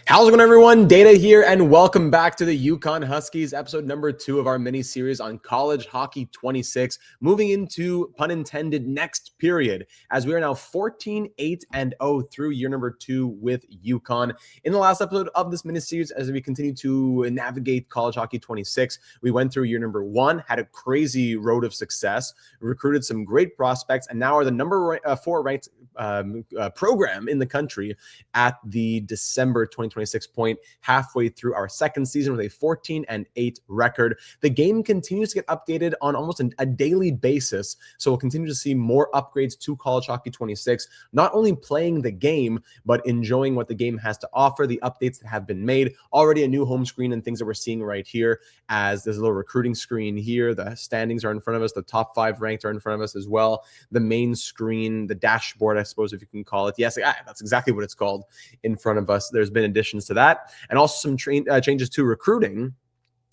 How's it going, everyone? Data here, and welcome back to the UConn Huskies, episode number 2 of our mini-series on college hockey 26, moving into, pun intended, next period, as we are now 14-8-0 through year number 2 with UConn. In the last episode of this mini-series, as we continue to navigate college hockey 26, we went through year number 1, had a crazy road of success, recruited some great prospects, and now are the number 4 ranked program in the country at the December 2026 point, halfway through our second season with a 14-8 record. The game continues to get updated on almost a daily basis, so we'll continue to see more upgrades to college hockey 26, not only playing the game, but enjoying what the game has to offer, the updates that have been made. Already a new home screen and things that we're seeing right here, as there's a little recruiting screen here. The standings are in front of us. The top 5 ranked are in front of us as well. The main screen, the dashboard, I suppose, if you can call it. Yes, that's exactly what it's called in front of us. There's been additions to that, and also some changes to recruiting.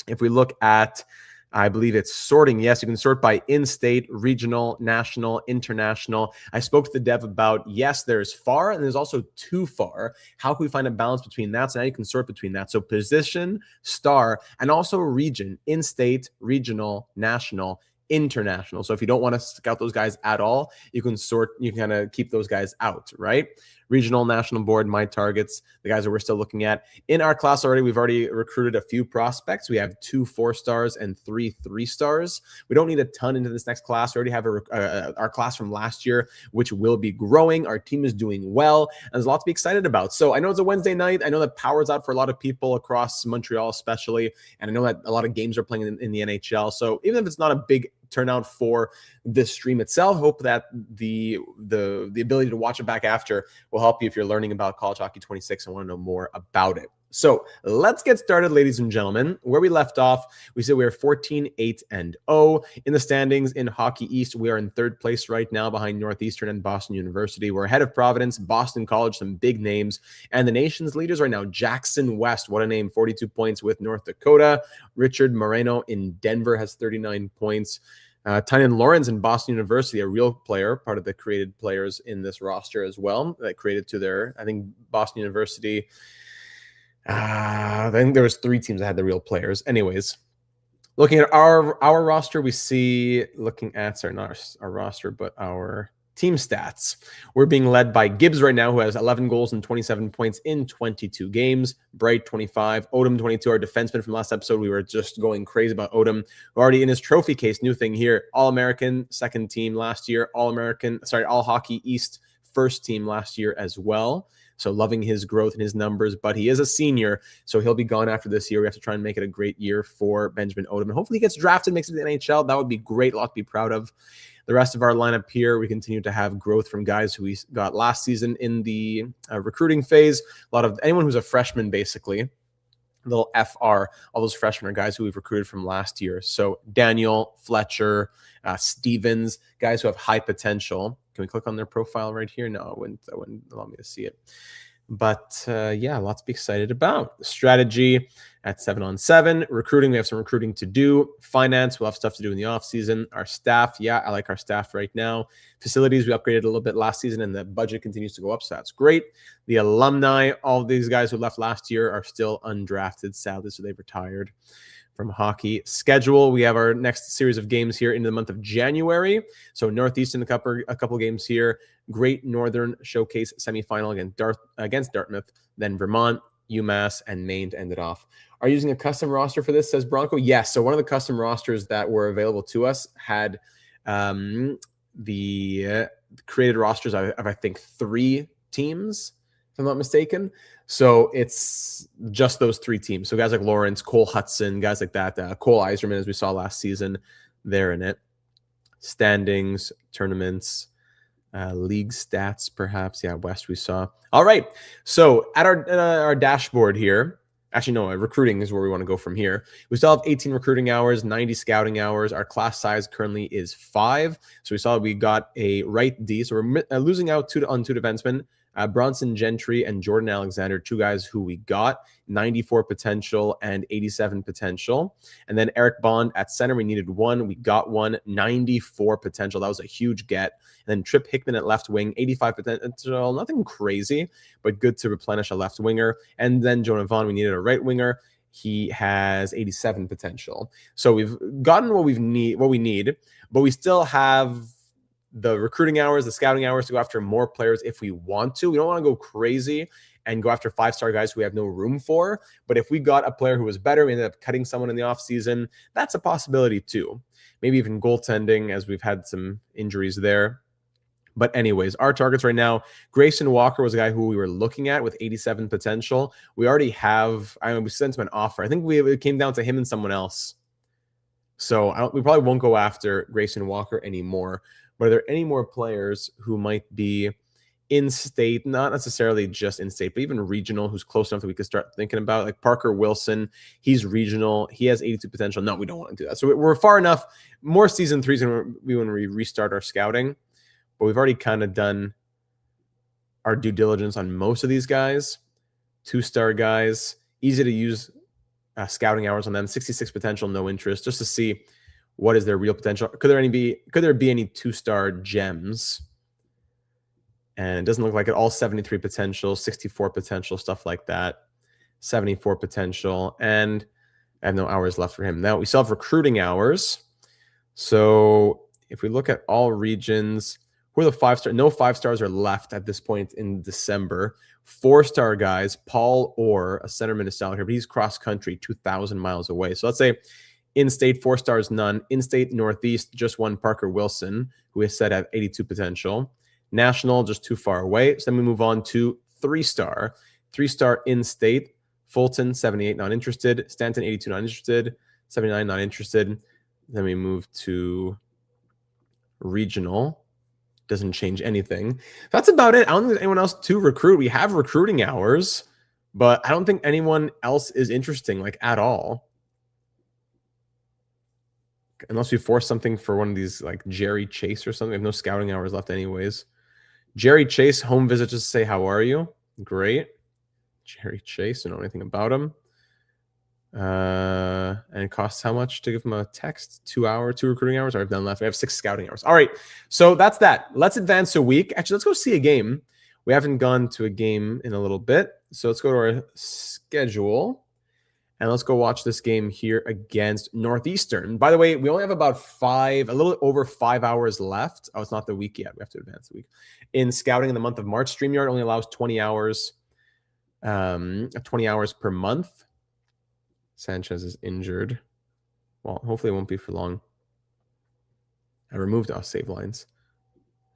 If we look at, I believe it's sorting. Yes, you can sort by in-state, regional, national, international. I spoke to the dev about, yes, there's far and there's also too far. How can we find a balance between that? So now you can sort between that. So position, star, and also region, in-state, regional, national, international. So if you don't want to scout those guys at all, you can sort, you can kind of keep those guys out, right? Regional, national board, my targets, the guys that we're still looking at. In our class already, we've already recruited a few prospects. We have 2 4-stars and 3 3-stars. We don't need a ton into this next class. We already have our class from last year, which will be growing. Our team is doing well, and there's a lot to be excited about. So I know it's a Wednesday night. I know that power's out for a lot of people across Montreal especially, and I know that a lot of games are playing in the NHL. So even if it's not a big turnout for this stream itself, hope that the ability to watch it back after will help you if you're learning about college hockey 26 and want to know more about it. So let's get started, ladies and gentlemen. Where we left off, we said we are 14-8-0 in the standings. In Hockey East, we are in 3rd place right now behind Northeastern and Boston University. We're ahead of Providence, Boston College, some big names, and the nation's leaders right now, Jackson West. What a name, 42 points with North Dakota. Richard Moreno in Denver has 39 points. Tynan Lawrence in Boston University, a real player, part of the created players in this roster as well, that created to their, I think, Boston University. I think there was 3 teams that had the real players. Anyways, looking at our roster, we see, looking at, sorry, not our roster, but our team stats. We're being led by Gibbs right now, who has 11 goals and 27 points in 22 games. Bright, 25. Odom, 22, our defenseman from last episode. We were just going crazy about Odom, who already in his trophy case, new thing here, All-American, second team last year, All Hockey East, first team last year as well. So loving his growth and his numbers, but he is a senior, so he'll be gone after this year. We have to try and make it a great year for Benjamin Odom. And hopefully he gets drafted, makes it to the NHL. That would be great, a lot to be proud of. The rest of our lineup here, we continue to have growth from guys who we got last season in the recruiting phase. A lot of anyone who's a freshman, basically. Little FR, all those freshmen are guys who we've recruited from last year. So Daniel, Fletcher, Stevens, guys who have high potential. Can we click on their profile right here? No, it wouldn't allow me to see it. But yeah, lots to be excited about. Strategy at 7-on-7. Recruiting, we have some recruiting to do. Finance, we'll have stuff to do in the offseason. Our staff, yeah, I like our staff right now. Facilities, we upgraded a little bit last season, and the budget continues to go up, so that's great. The alumni, all of these guys who left last year are still undrafted, sadly, so they've retired from hockey. Schedule, we have our next series of games here into the month of January. So Northeastern, a couple games here. Great Northern Showcase semifinal against Dartmouth, then Vermont, UMass, and Maine to end it off. Are you using a custom roster for this, says Bronco? Yes. So one of the custom rosters that were available to us had the created rosters of, I think, 3 teams, if I'm not mistaken. So it's just those 3 teams. So guys like Lawrence, Cole Hudson, guys like that, Cole Eiserman, as we saw last season, they're in it. Standings, tournaments, league stats, perhaps. Yeah, West we saw. All right. So at our dashboard here, actually, no, recruiting is where we want to go from here. We still have 18 recruiting hours, 90 scouting hours. Our class size currently is 5. So we saw we got a right D. So we're losing out on 2 defensemen, Bronson Gentry and Jordan Alexander, two guys who we got, 94 potential and 87 potential. And then Eric Bond at center, we needed one. We got one, 94 potential. That was a huge get. And then Trip Hickman at left wing, 85 potential. Nothing crazy, but good to replenish a left winger. And then Jonah Vaughn, we needed a right winger. He has 87 potential. So we've gotten what we need, but we still have the recruiting hours, the scouting hours to go after more players if we want to. We don't want to go crazy and go after 5-star guys who we have no room for. But if we got a player who was better, we ended up cutting someone in the offseason, that's a possibility too. Maybe even goaltending, as we've had some injuries there. But anyways, our targets right now, Grayson Walker was a guy who we were looking at with 87 potential. We already have, we sent him an offer. I think it came down to him and someone else. So we probably won't go after Grayson Walker anymore. But are there any more players who might be in-state, not necessarily just in-state, but even regional, who's close enough that we could start thinking about? Like Parker Wilson, he's regional. He has 82 potential. No, we don't want to do that. So we're far enough. More season threes when we restart our scouting. But we've already kind of done our due diligence on most of these guys. 2-star guys, easy to use scouting hours on them. 66 potential, no interest, just to see what is their real potential. Could there be any 2-star gems? And it doesn't look like it. All 73 potential, 64 potential, stuff like that. 74 potential. And I have no hours left for him. Now we still have recruiting hours. So if we look at all regions, who are the 5-star? No 5-stars are left at this point in December. 4-star guys, Paul Orr, a centerman is still here, but he's cross-country, 2,000 miles away. So let's say in-state, 4 stars, none. In-state, Northeast, just one, Parker Wilson, who is set at 82 potential. National, just too far away. So then we move on to 3-star. 3-star in-state, Fulton, 78, not interested. Stanton, 82, not interested. 79, not interested. Then we move to regional. Doesn't change anything. That's about it. I don't think there's anyone else to recruit. We have recruiting hours, but I don't think anyone else is interesting, like, at all. Unless we force something for one of these, like Jerry Chase or something. We have no scouting hours left anyways. Jerry Chase, home visit, just to say, how are you? Great. Jerry Chase, don't know anything about him. And it costs how much to give him a text? 2 recruiting hours? Or I've done left. We have 6 scouting hours. All right. So that's that. Let's advance a week. Actually, let's go see a game. We haven't gone to a game in a little bit. So let's go to our schedule. And let's go watch this game here against Northeastern. By the way, we only have about a little over 5 hours left. Oh, it's not the week yet. We have to advance the week. In scouting in the month of March, StreamYard only allows 20 hours, 20 hours per month. Sanchez is injured. Well, hopefully it won't be for long. I removed our save lines.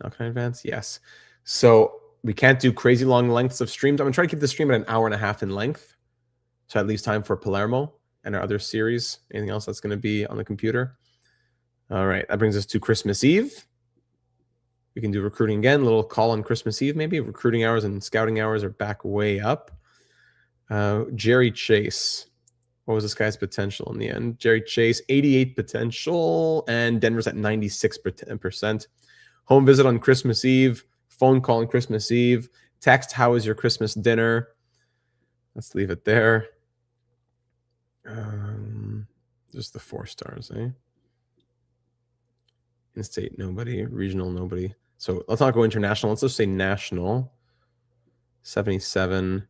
Now can I advance? Yes. So we can't do crazy long lengths of streams. I'm going to try to keep the stream at an hour and a half in length. So that leaves time for Palermo and our other series. Anything else that's going to be on the computer? All right. That brings us to Christmas Eve. We can do recruiting again. A little call on Christmas Eve, maybe. Recruiting hours and scouting hours are back way up. Jerry Chase. What was this guy's potential in the end? Jerry Chase, 88 potential, and Denver's at 96%. Home visit on Christmas Eve. Phone call on Christmas Eve. Text, how was your Christmas dinner? Let's leave it there. Just the 4 stars, eh? In-state, nobody. Regional, nobody. So let's not go international. Let's just say national. 77.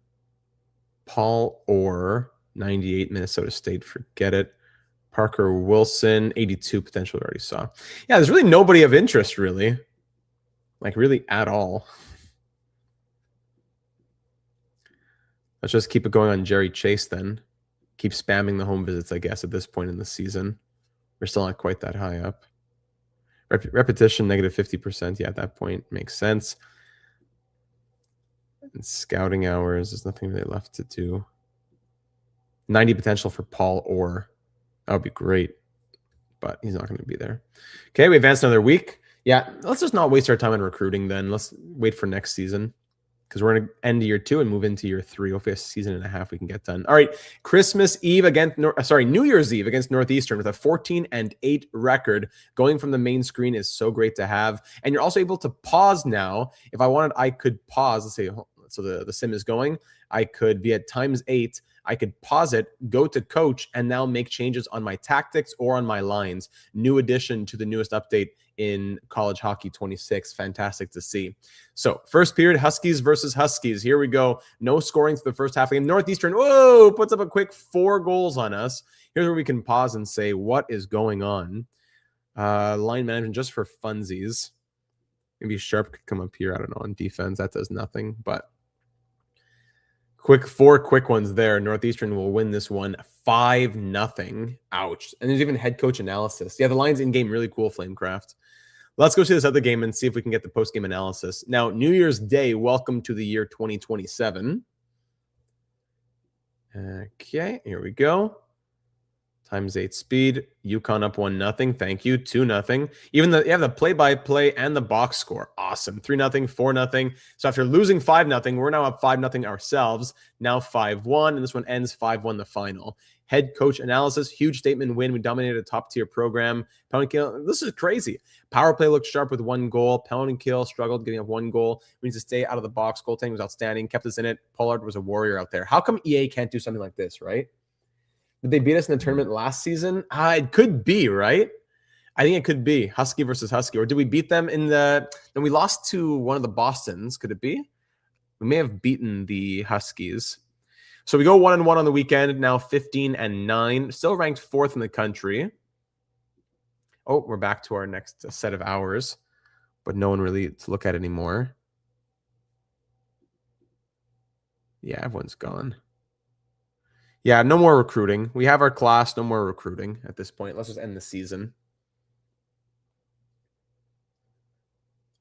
Paul Orr. 98, Minnesota State, forget it. Parker Wilson, 82 potential, we already saw. Yeah, there's really nobody of interest, really. Like, really at all. Let's just keep it going on Jerry Chase then. Keep spamming the home visits, I guess, at this point in the season. We're still not quite that high up. Repetition, negative 50%. Yeah, at that point, makes sense. And scouting hours, there's nothing really left to do. 90 potential for Paul Orr. That would be great, but he's not going to be there. Okay, we advanced another week. Yeah, let's just not waste our time on recruiting then. Let's wait for next season because we're going to end year 2 and move into year 3. Hopefully a season and a half we can get done. All right, New Year's Eve against Northeastern with a 14-8 record. Going from the main screen is so great to have. And you're also able to pause now. If I wanted, I could pause. Let's say, so the sim is going. I could be at ×8. I could pause it, go to coach, and now make changes on my tactics or on my lines. New addition to the newest update in College Hockey 26. Fantastic to see. So first period, Huskies versus Huskies. Here we go. No scoring to the first half of the game. Northeastern, whoa, puts up a quick 4 goals on us. Here's where we can pause and say, what is going on? Line management just for funsies. Maybe Sharp could come up here. I don't know, on defense. That does nothing, but 4 quick ones there. Northeastern will win this one 5-0. Ouch. And there's even head coach analysis. Yeah, the line's in-game really cool, Flamecraft. Let's go see this other game and see if we can get the post-game analysis. Now, New Year's Day, welcome to the year 2027. Okay, here we go. ×8 speed. UConn up 1-0. Thank you. 2-0. Even the play-by-play and the box score. Awesome. 3-0, 4-0. So after losing 5-0, we're now up 5-0 ourselves. Now 5-1, and this one ends 5-1 the final. Head coach analysis. Huge statement win. We dominated a top-tier program. Pound and kill. This is crazy. Power play looked sharp with 1 goal. Pound and kill struggled getting up 1 goal. We need to stay out of the box. Goaltending was outstanding. Kept us in it. Pollard was a warrior out there. How come EA can't do something like this, right? Did they beat us in the tournament last season? It could be, right? I think it could be Husky versus Husky. Or did we beat them in the... And we lost to one of the Bostons. Could it be? We may have beaten the Huskies. So we go 1-1 on the weekend. Now 15-9. Still ranked 4th in the country. Oh, we're back to our next set of hours. But no one really to look at anymore. Yeah, everyone's gone. Yeah, no more recruiting. We have our class. No more recruiting at this point. Let's just end the season.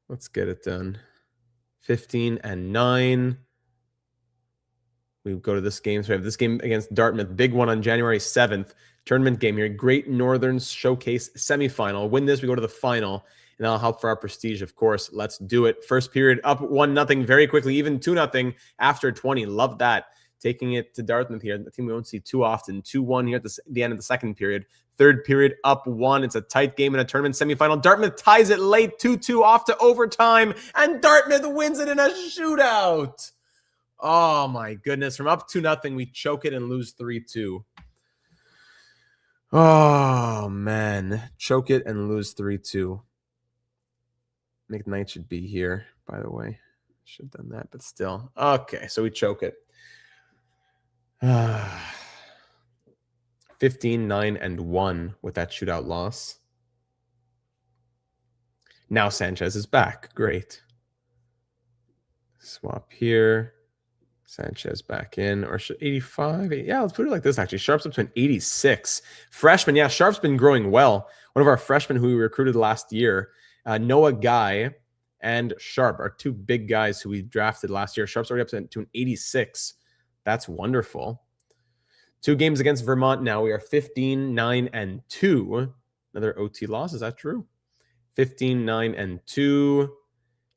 Let's get it done. 15-9. We go to this game. So we have this game against Dartmouth. Big one on January 7th. Tournament game here. Great Northern Showcase semifinal. Win this, we go to the final. And that'll help for our prestige, of course. Let's do it. First period up 1-0 very quickly. Even 2-0 after 20. Love that. Taking it to Dartmouth here. The team we don't see too often. 2-1 here at the end of the second period. Third period up 1. It's a tight game in a tournament semifinal. Dartmouth ties it late. 2-2 off to overtime. And Dartmouth wins it in a shootout. Oh, my goodness. From up 2-0, we choke it and lose 3-2. Oh, man. Choke it and lose 3-2. McKnight should be here, by the way. Should have done that, but still. Okay, so we choke it. 15-9-1 with that shootout loss. Now Sanchez is back. Great. Swap here. Sanchez back in. Or 85? Yeah, let's put it like this, actually. Sharp's up to an 86. Freshman, yeah, Sharp's been growing well. One of our freshmen who we recruited last year, Noah Guy and Sharp are 2 big guys who we drafted last year. Sharp's already up to an 86. That's wonderful. 2 games against Vermont now. We are 15-9-2. Another OT loss. Is that true? 15-9-2.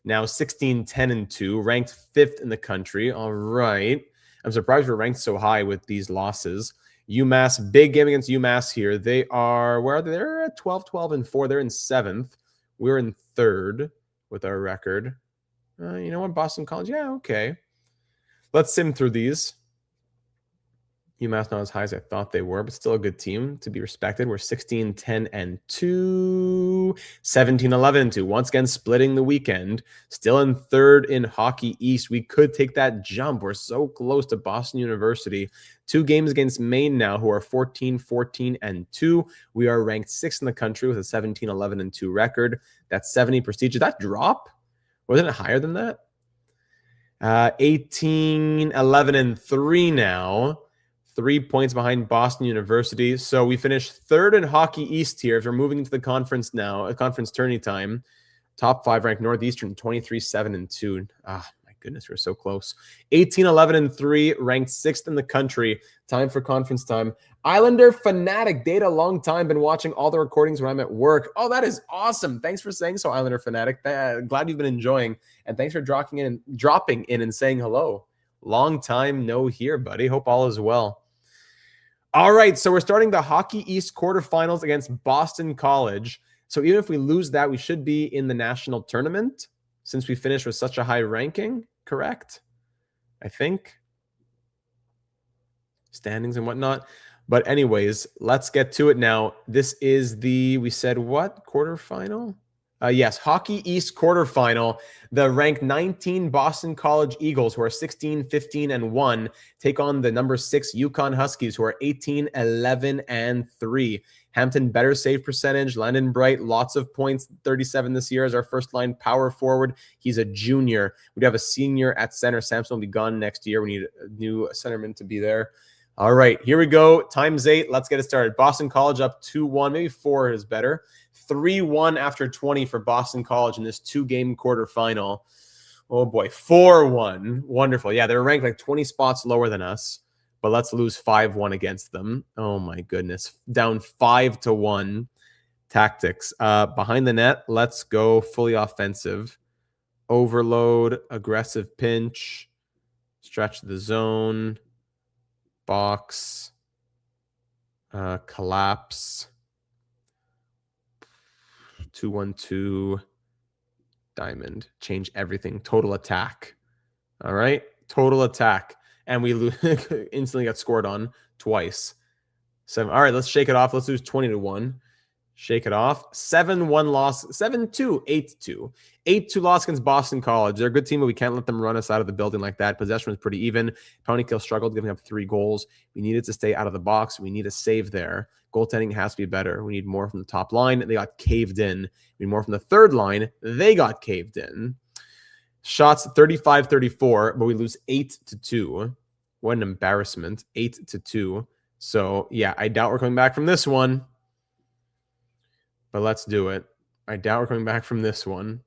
Now 16-10-2. Ranked 5th in the country. All right. I'm surprised we're ranked so high with these losses. UMass, big game against UMass here. They are, where are they? They're at 12-12-4. They're in 7th. We're in 3rd with our record. You know what? Boston College. Yeah, okay. Let's sim through these. UMass not as high as I thought they were, but still a good team to be respected. We're 16-10-2, 17-11-2. Once again, splitting the weekend. Still in 3rd in Hockey East. We could take that jump. We're so close to Boston University. 2 games against Maine now, who are 14-14-2. We are ranked 6th in the country with a 17-11-2 record. That's 70 prestige. Did that drop? Wasn't it higher than that? 18-11-3 now. 3 points behind Boston University. So we finished 3rd in Hockey East here. If we're moving into the conference now, conference tourney time, top 5 ranked Northeastern 23-7-2. Ah, my goodness, we're so close. 18, 11, and 3, ranked 6th in the country. Time for conference time. Islander Fanatic, data long time, been watching all the recordings when I'm at work. Oh, that is awesome. Thanks for saying so, Islander Fanatic. Glad you've been enjoying, and thanks for dropping in and saying hello. Long time no here, buddy. Hope all is well. All right, so we're starting the Hockey East quarterfinals against Boston College. So even if we lose that, we should be in the national tournament since we finished with such a high ranking, correct? I think. Standings and whatnot. But anyways, let's get to it now. This is we said what? Quarterfinal? Yes, Hockey East quarterfinal. The ranked 19 Boston College Eagles, who are 16, 15, and 1, take on the number 6 UConn Huskies, who are 18, 11, and 3. Hampton, better save percentage. Landon Bright, lots of points, 37 this year as our first-line power forward. He's a junior. We have a senior at center. Samson will be gone next year. We need a new centerman to be there. All right, here we go. Times 8. Let's get it started. Boston College up 2-1. Maybe 4 is better. 3-1 after 20 for Boston College in this 2-game quarterfinal. Oh, boy. 4-1. Wonderful. Yeah, they're ranked like 20 spots lower than us, but let's lose 5-1 against them. Oh, my goodness. Down 5-1. Tactics. Behind the net, let's go fully offensive. Overload, aggressive pinch, stretch the zone. Box, collapse, 2-1-2, diamond, change everything, total attack. All right, total attack. And we instantly got scored on twice. 7. All right, let's shake it off. Let's lose 20-1. Shake it off. 7-1 loss. 7-2. 8-2. 8-2 loss against Boston College. They're a good team, but we can't let them run us out of the building like that. Possession was pretty even. Penalty kill struggled, giving up 3 goals. We needed to stay out of the box. We need a save there. Goaltending has to be better. We need more from the top line. They got caved in. We need more from the third line. They got caved in. Shots 35-34, but we lose 8-2. What an embarrassment. 8-2. So, yeah, I doubt we're coming back from this one. But let's do it. I doubt we're coming back from this one.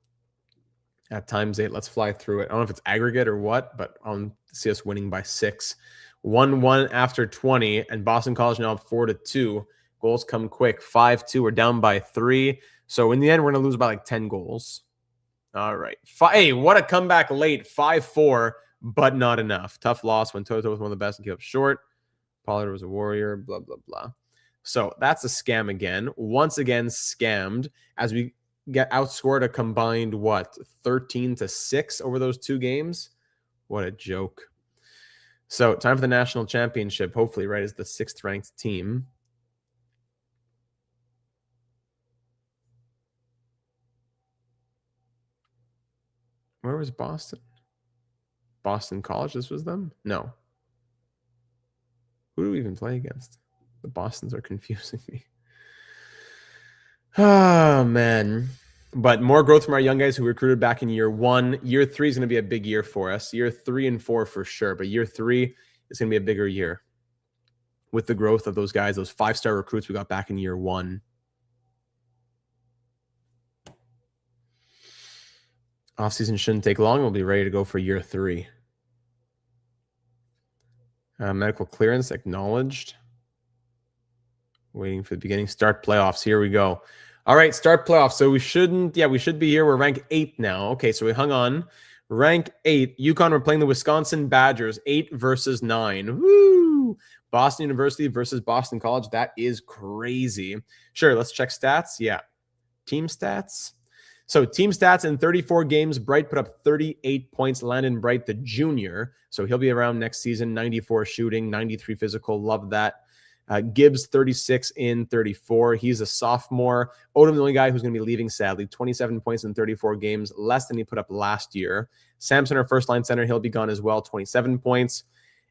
At times 8, let's fly through it. I don't know if it's aggregate or what, but I'll see us winning by 6. 1-1 after 20, and Boston College now up 4-2. Goals come quick. 5-2. We're down by 3. So in the end, we're going to lose by like 10 goals. All right. Hey, what a comeback late. 5-4, but not enough. Tough loss when Toto was one of the best and came up short. Pollard was a warrior, blah, blah, blah. So that's a scam again. Once again, scammed as we get outscored a combined, 13-6 over those 2 games? What a joke. So time for the national championship, hopefully, right, as the 6th ranked team. Where was Boston? Boston College, this was them? No. Who do we even play against? The Bostons are confusing me. Oh, man. But more growth from our young guys who recruited back in year 1. Year 3 is going to be a big year for us. Year 3 and 4 for sure. But year 3 is going to be a bigger year with the growth of those guys, those 5-star recruits we got back in year 1. Offseason shouldn't take long. We'll be ready to go for year 3. Medical clearance acknowledged. Waiting for the beginning. Start playoffs. Here we go. All right, start playoffs. So we should be here. We're ranked 8 now. Okay, so we hung on. Rank 8. UConn, we're playing the Wisconsin Badgers. 8 versus 9. Woo! Boston University versus Boston College. That is crazy. Sure, let's check stats. Yeah. Team stats. So team stats in 34 games. Bright put up 38 points. Landon Bright, the junior. So he'll be around next season. 94 shooting, 93 physical. Love that. Gibbs, 36 in 34. He's a sophomore. Odom, the only guy who's going to be leaving, sadly. 27 points in 34 games, less than he put up last year. Samson, our first-line center, he'll be gone as well, 27 points.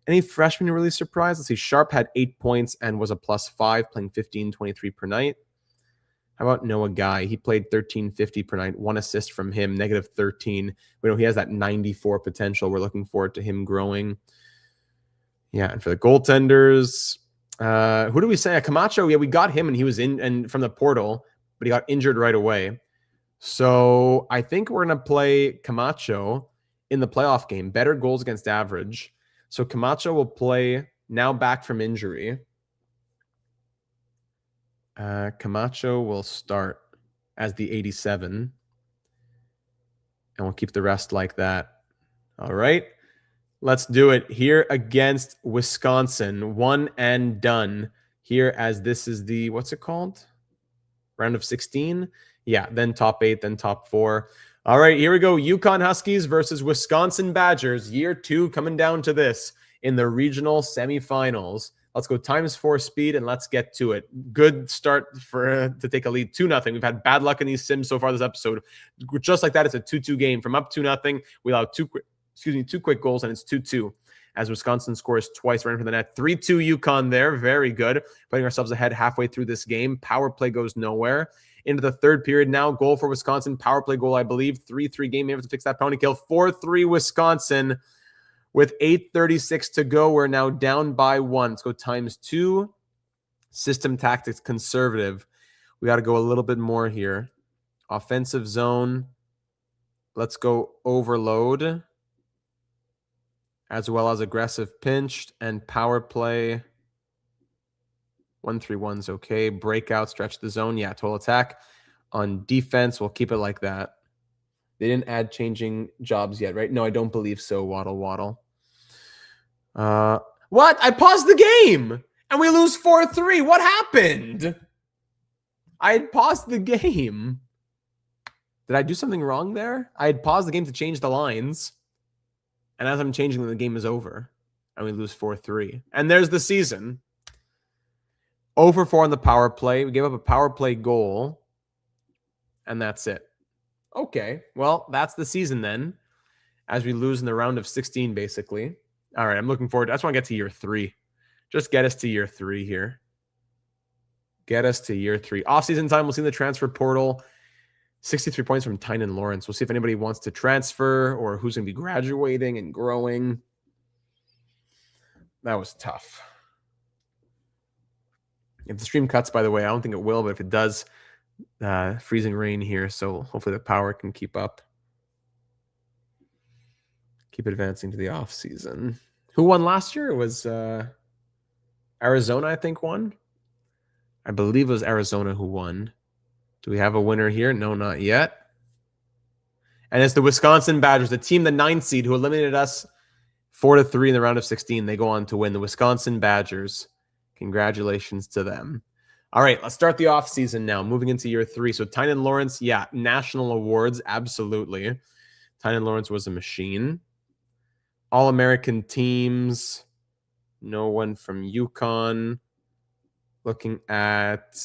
Any freshmen you're really surprised? Let's see. Sharp had 8 points and was a +5, playing 15-23 per night. How about Noah Guy? He played 13.50 per night. 1 assist from him, -13. We know he has that 94 potential. We're looking forward to him growing. Yeah, and for the goaltenders... who do we say? Camacho, yeah, we got him and he was in and from the portal, but he got injured right away. So I think we're going to play Camacho in the playoff game. Better goals against average. So Camacho will play now back from injury. Camacho will start as the 87. And we'll keep the rest like that. All right. Let's do it here against Wisconsin. One and done here, as this is the, what's it called? Round of 16. Yeah, then top 8, then top 4. All right, here we go. UConn Huskies versus Wisconsin Badgers. Year 2 coming down to this in the regional semifinals. Let's go ×4 speed and let's get to it. Good start to take a lead, 2-0. We've had bad luck in these sims so far this episode. Just like that, it's a 2-2 game. From up 2-0, we allow two quick goals, and it's 2-2. As Wisconsin scores twice right in front of the net. 3-2 UConn there. Very good. Putting ourselves ahead halfway through this game. Power play goes nowhere. Into the third period now. Goal for Wisconsin. Power play goal, I believe. 3-3 game. Maybe have to fix that penalty kill. 4-3 Wisconsin. With 8:36 to go, we're now down by 1. Let's go ×2. System tactics conservative. We got to go a little bit more here. Offensive zone. Let's go overload. As well as aggressive pinched and power play. 1-3-1's okay. Breakout, stretch the zone. Yeah, total attack. On defense, we'll keep it like that. They didn't add changing jobs yet, right? No, I don't believe so, Waddle. What? I paused the game and we lose 4-3. What happened? I had paused the game. Did I do something wrong there? I had paused the game to change the lines. And as I'm changing them, the game is over. And we lose 4-3. And there's the season. 0-4 on the power play. We gave up a power play goal. And that's it. Okay. Well, that's the season then. As we lose in the round of 16, basically. All right. I'm looking forward. I just want to get to year 3. Just get us to year 3 here. Get us to year 3. Off-season time, we'll see in the transfer portal. 63 points from Tynan Lawrence. We'll see if anybody wants to transfer or who's going to be graduating and growing. That was tough. If the stream cuts, by the way, I don't think it will, but if it does, freezing rain here, so hopefully the power can keep up. Keep advancing to the off season. Who won last year? It was Arizona, I think, won. I believe it was Arizona who won. Do we have a winner here? No, not yet. And it's the Wisconsin Badgers, the team, the 9th seed, who eliminated us 4-3 in the round of 16. They go on to win. The Wisconsin Badgers. Congratulations to them. All right, let's start the offseason now, moving into year 3. So Tynan Lawrence, yeah, national awards, absolutely. Tynan Lawrence was a machine. All-American teams, no one from UConn. Looking at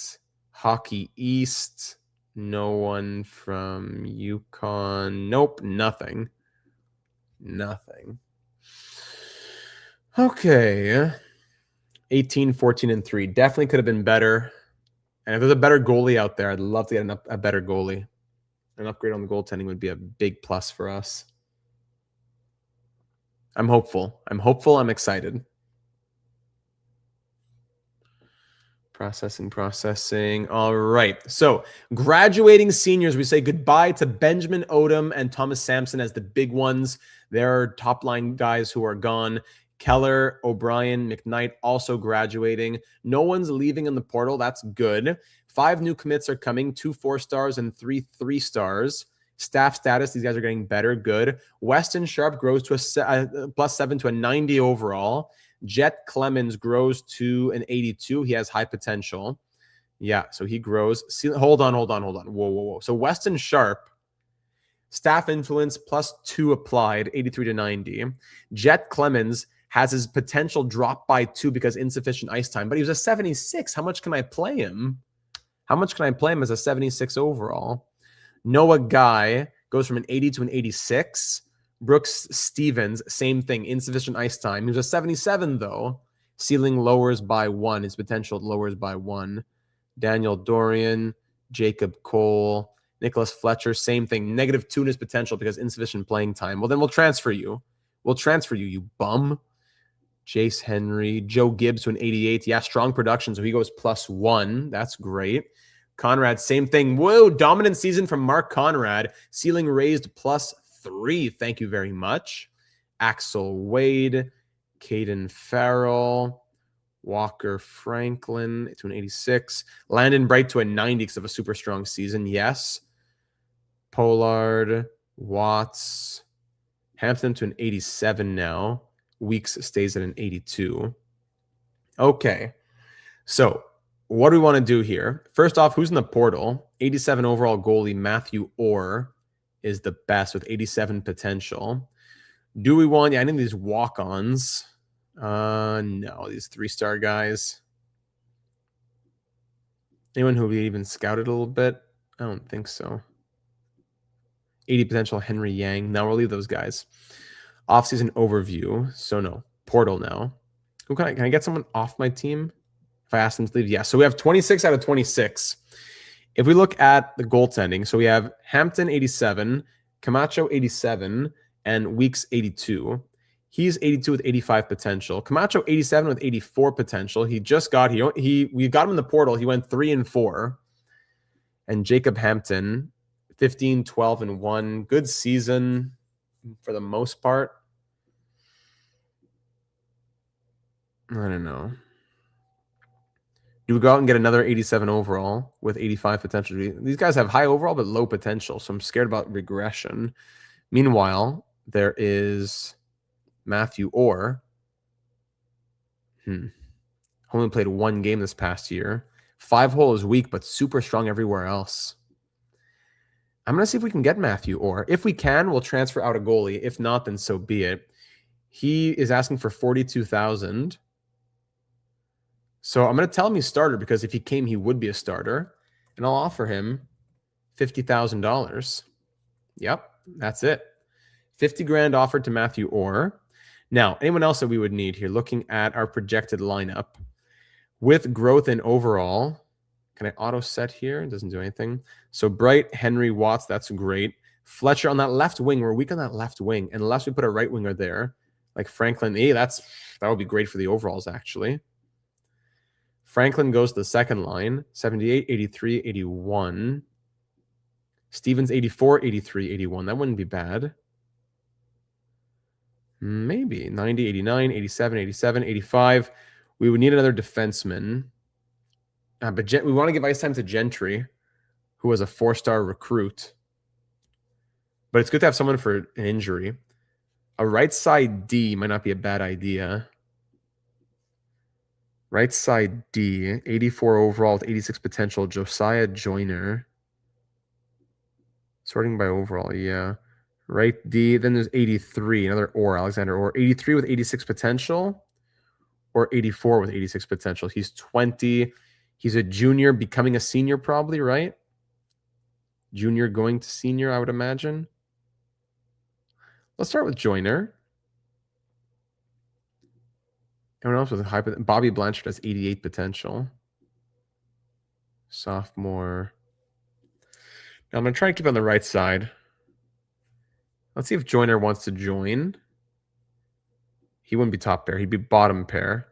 Hockey East, no one from UConn. Nope, nothing. Nothing. Okay. 18, 14, and 3. Definitely could have been better. And if there's a better goalie out there, I'd love to get a better goalie. An upgrade on the goaltending would be a big plus for us. I'm hopeful. I'm excited. Processing. All right. So graduating seniors, we say goodbye to Benjamin Odom and Thomas Sampson as the big ones. They're top line guys who are gone. Keller, O'Brien, McKnight also graduating. No one's leaving in the portal. That's good. 5 new commits are coming, 2 4-stars and 3 3-stars. Staff status, these guys are getting better. Good. Weston Sharp grows to a +7 to a 90 overall. Jet Clemens grows to an 82. He has high potential. Yeah, so he grows. Hold on. Whoa. So Weston Sharp, staff influence +2 applied, 83 to 90. Jet Clemens has his potential dropped by 2 because insufficient ice time, but he was a 76. How much can I play him? As a 76 overall? Noah Guy goes from an 80 to an 86. Brooks Stevens, same thing, insufficient ice time. He was a 77, though. Ceiling lowers by 1. His potential lowers by 1. Daniel Dorian, Jacob Cole, Nicholas Fletcher, same thing. -2 in his potential because insufficient playing time. Well, then we'll transfer you. You bum. Jace Henry, Joe Gibbs to an 88. Yeah, strong production, so he goes +1. That's great. Conrad, same thing. Whoa, dominant season from Mark Conrad. Ceiling raised 3. Thank you very much. Axel Wade, Caden Farrell, Walker Franklin to an 86. Landon Bright to a 90 because of a super strong season. Yes. Pollard, Watts, Hampton to an 87 now. Weeks stays at an 82. Okay. So what do we want to do here? First off, who's in the portal? 87 overall goalie Matthew Orr is the best with 87 potential. Do we want any of these walk-ons? No, these 3-star guys. Anyone who we even scouted a little bit? I don't think so. 80 potential Henry Yang. Now we'll leave those guys. Offseason overview. So no. Portal now. Who can I get someone off my team? If I ask them to leave, yeah. So we have 26 out of 26. If we look at the goaltending, so we have Hampton 87, Camacho 87, and Weeks 82. He's 82 with 85 potential. Camacho 87 with 84 potential. He just got we got him in the portal. He went 3-4. And Jacob Hampton 15, 12, and 1. Good season for the most part. I don't know. Do we go out and get another 87 overall with 85 potential? These guys have high overall but low potential, so I'm scared about regression. Meanwhile, there is Matthew Orr. Only played 1 game this past year. 5-hole is weak, but super strong everywhere else. I'm going to see if we can get Matthew Orr. If we can, we'll transfer out a goalie. If not, then so be it. He is asking for $42,000. So I'm going to tell him he's starter because if he came, he would be a starter. And I'll offer him $50,000. Yep, that's it. 50 grand offered to Matthew Orr. Now, anyone else that we would need here, looking at our projected lineup with growth in overall. Can I auto set here? It doesn't do anything. So Bright, Henry, Watts, that's great. Fletcher on that left wing. We're weak on that left wing. And unless we put a right winger there, like Franklin, that would be great for the overalls, actually. Franklin goes to the second line, 78, 83, 81. Stevens, 84, 83, 81. That wouldn't be bad. Maybe 90, 89, 87, 87, 85. We would need another defenseman. But we want to give ice time to Gentry, who was a 4-star recruit. But it's good to have someone for an injury. A right side D might not be a bad idea. Right side D, 84 overall with 86 potential. Josiah Joyner. Sorting by overall, yeah. Right D, then there's 83, another Orr, Alexander Orr. 83 with 86 potential or 84 with 86 potential. He's 20. He's a junior becoming a senior probably, right? Junior going to senior, I would imagine. Let's start with Joyner. Everyone else with a high potential. Bobby Blanchard has 88 potential. Sophomore. Now I'm going to try and keep on the right side. Let's see if Joyner wants to join. He wouldn't be top pair. He'd be bottom pair.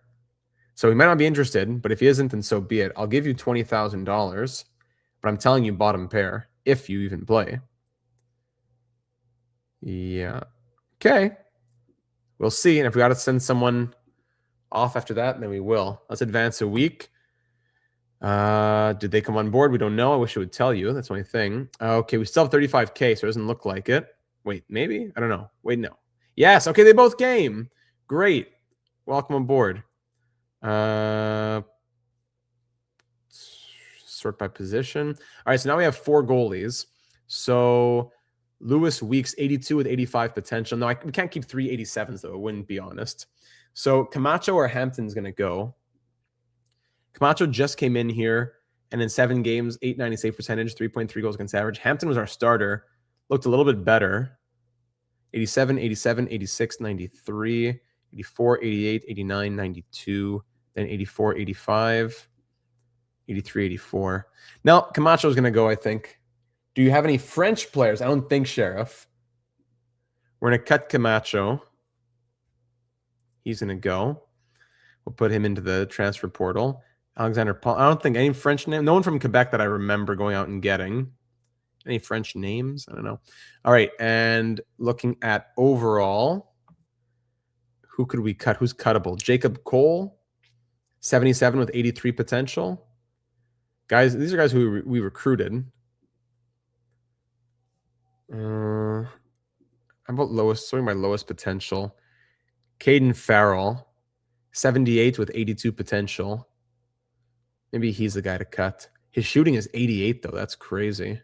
So he might not be interested, but if he isn't, then so be it. I'll give you $20,000, but I'm telling you bottom pair if you even play. Yeah. Okay. We'll see. And if we got to send someone off after that, then we will. Let's advance a week. Did they come on board? We don't know. I wish it would tell you. That's the only thing. Okay, we still have 35K, so it doesn't look like it. Wait, maybe? I don't know. Wait, no. Yes, okay, they both came. Great. Welcome aboard. Sort by position. All right, so now we have 4 goalies. So Lewis Weeks, 82 with 85 potential. No, we can't keep 3 87s, though. It wouldn't be honest. So Camacho or Hampton's going to go. Camacho just came in here, and in 7 games, 890 save percentage, 3.3 goals against average. Hampton was our starter. Looked a little bit better. 87, 87, 86, 93, 84, 88, 89, 92, then 84, 85, 83, 84. Now, Camacho is going to go, I think. Do you have any French players? I don't think, Sheriff. We're going to cut Camacho. He's going to go. We'll put him into the transfer portal. Alexander Paul. I don't think any French name. No one from Quebec that I remember going out and getting. Any French names? I don't know. All right, and looking at overall, who could we cut? Who's cuttable? Jacob Cole, 77 with 83 potential. Guys, these are guys who we recruited. How about lowest? Sorry, my lowest potential. Caden Farrell, 78 with 82 potential. Maybe he's the guy to cut. His shooting is 88, though. That's crazy.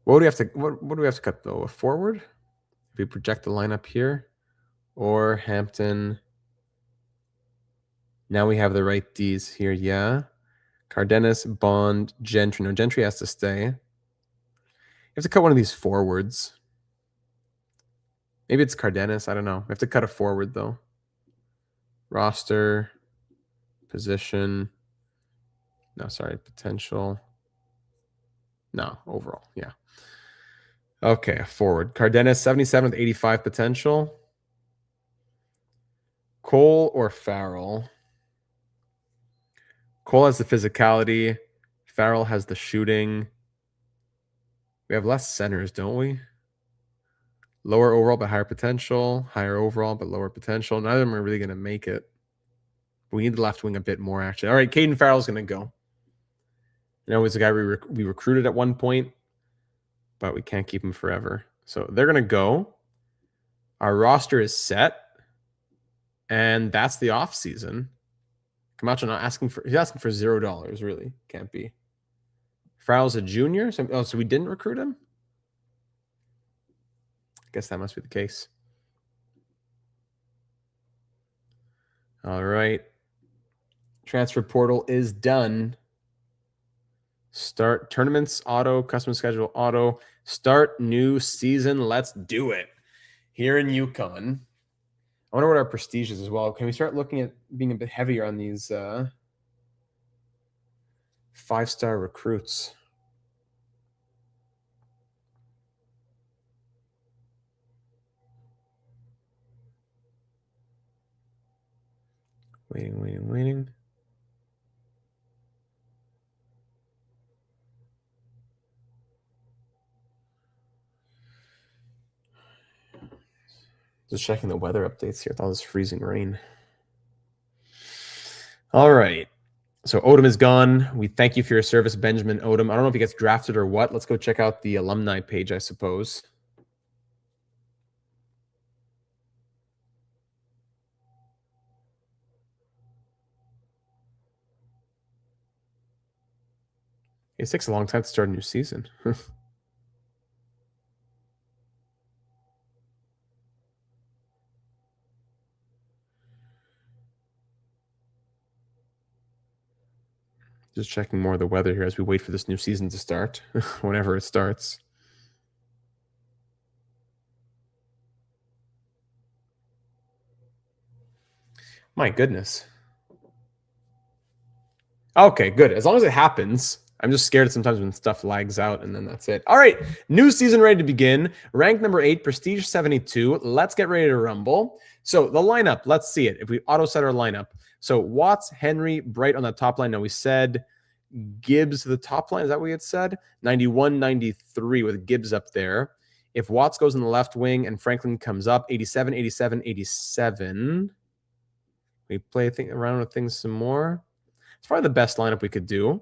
What do we have to? What do we have to cut though? A forward? If we project the lineup here, or Hampton. Now we have the right D's here. Yeah, Cardenas, Bond, Gentry. No, Gentry has to stay. You have to cut one of these forwards. Maybe it's Cardenas. I don't know. We have to cut a forward though. Roster, position. No, sorry, potential. No, overall. Yeah. Okay, forward. Cardenas, 77 with 85 potential. Cole or Farrell? Cole has the physicality. Farrell has the shooting. We have less centers, don't we? Lower overall but higher potential. Higher overall but lower potential. Neither of them are really going to make it. We need the left wing a bit more, actually. All right, Caden Farrell's going to go. You know, he's a guy we recruited at one point, but we can't keep him forever. So they're going to go. Our roster is set. And that's the off season. Camacho not asking for, he's asking for $0, really. Can't be. Farrell's a junior. So we didn't recruit him? I guess that must be the case. All right. Transfer portal is done. Start tournaments, auto, custom schedule, auto. Start new season. Let's do it. Here in UConn. I wonder what our prestige is as well. Can we start looking at being a bit heavier on these 5-star recruits? Waiting. Just checking the weather updates here with all this freezing rain. All right. So Odom is gone. We thank you for your service, Benjamin Odom. I don't know if he gets drafted or what. Let's go check out the alumni page, I suppose. It takes a long time to start a new season. Just checking more of the weather here as we wait for this new season to start, whenever it starts. My goodness. Okay, good. As long as it happens. I'm just scared sometimes when stuff lags out and then that's it. All right, new season ready to begin. Rank number 8, Prestige 72. Let's get ready to rumble. So the lineup, let's see it. If we auto set our lineup. So Watts, Henry, Bright on the top line. Now we said Gibbs to the top line. Is that what we had said? 91, 93 with Gibbs up there. If Watts goes in the left wing and Franklin comes up, 87, 87, 87. We play around with things some more. It's probably the best lineup we could do.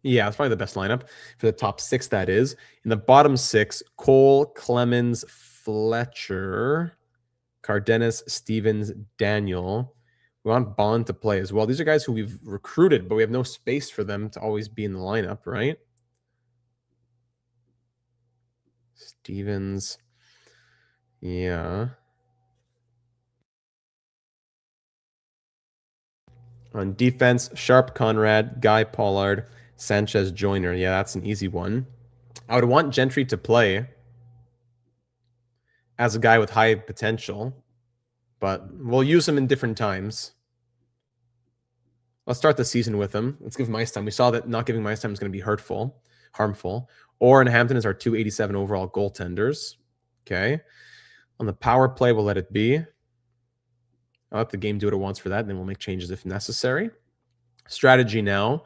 Yeah, it's probably the best lineup for the top 6, that is. In the bottom 6, Cole, Clemens, Fletcher, Cardenas, Stevens, Daniel. We want Bond to play as well. These are guys who we've recruited, but we have no space for them to always be in the lineup, right? Stevens. Yeah. On defense, Sharp, Conrad, Guy, Pollard, Sanchez, Joyner. Yeah, that's an easy one. I would want Gentry to play as a guy with high potential, but we'll use him in different times. Let's start the season with him. Let's give him ice time. We saw that not giving him ice time is going to be harmful. Orr and Hampton is our 287 overall goaltenders. Okay. On the power play, we'll let it be. I'll let the game do what it wants for that, and then we'll make changes if necessary. Strategy now.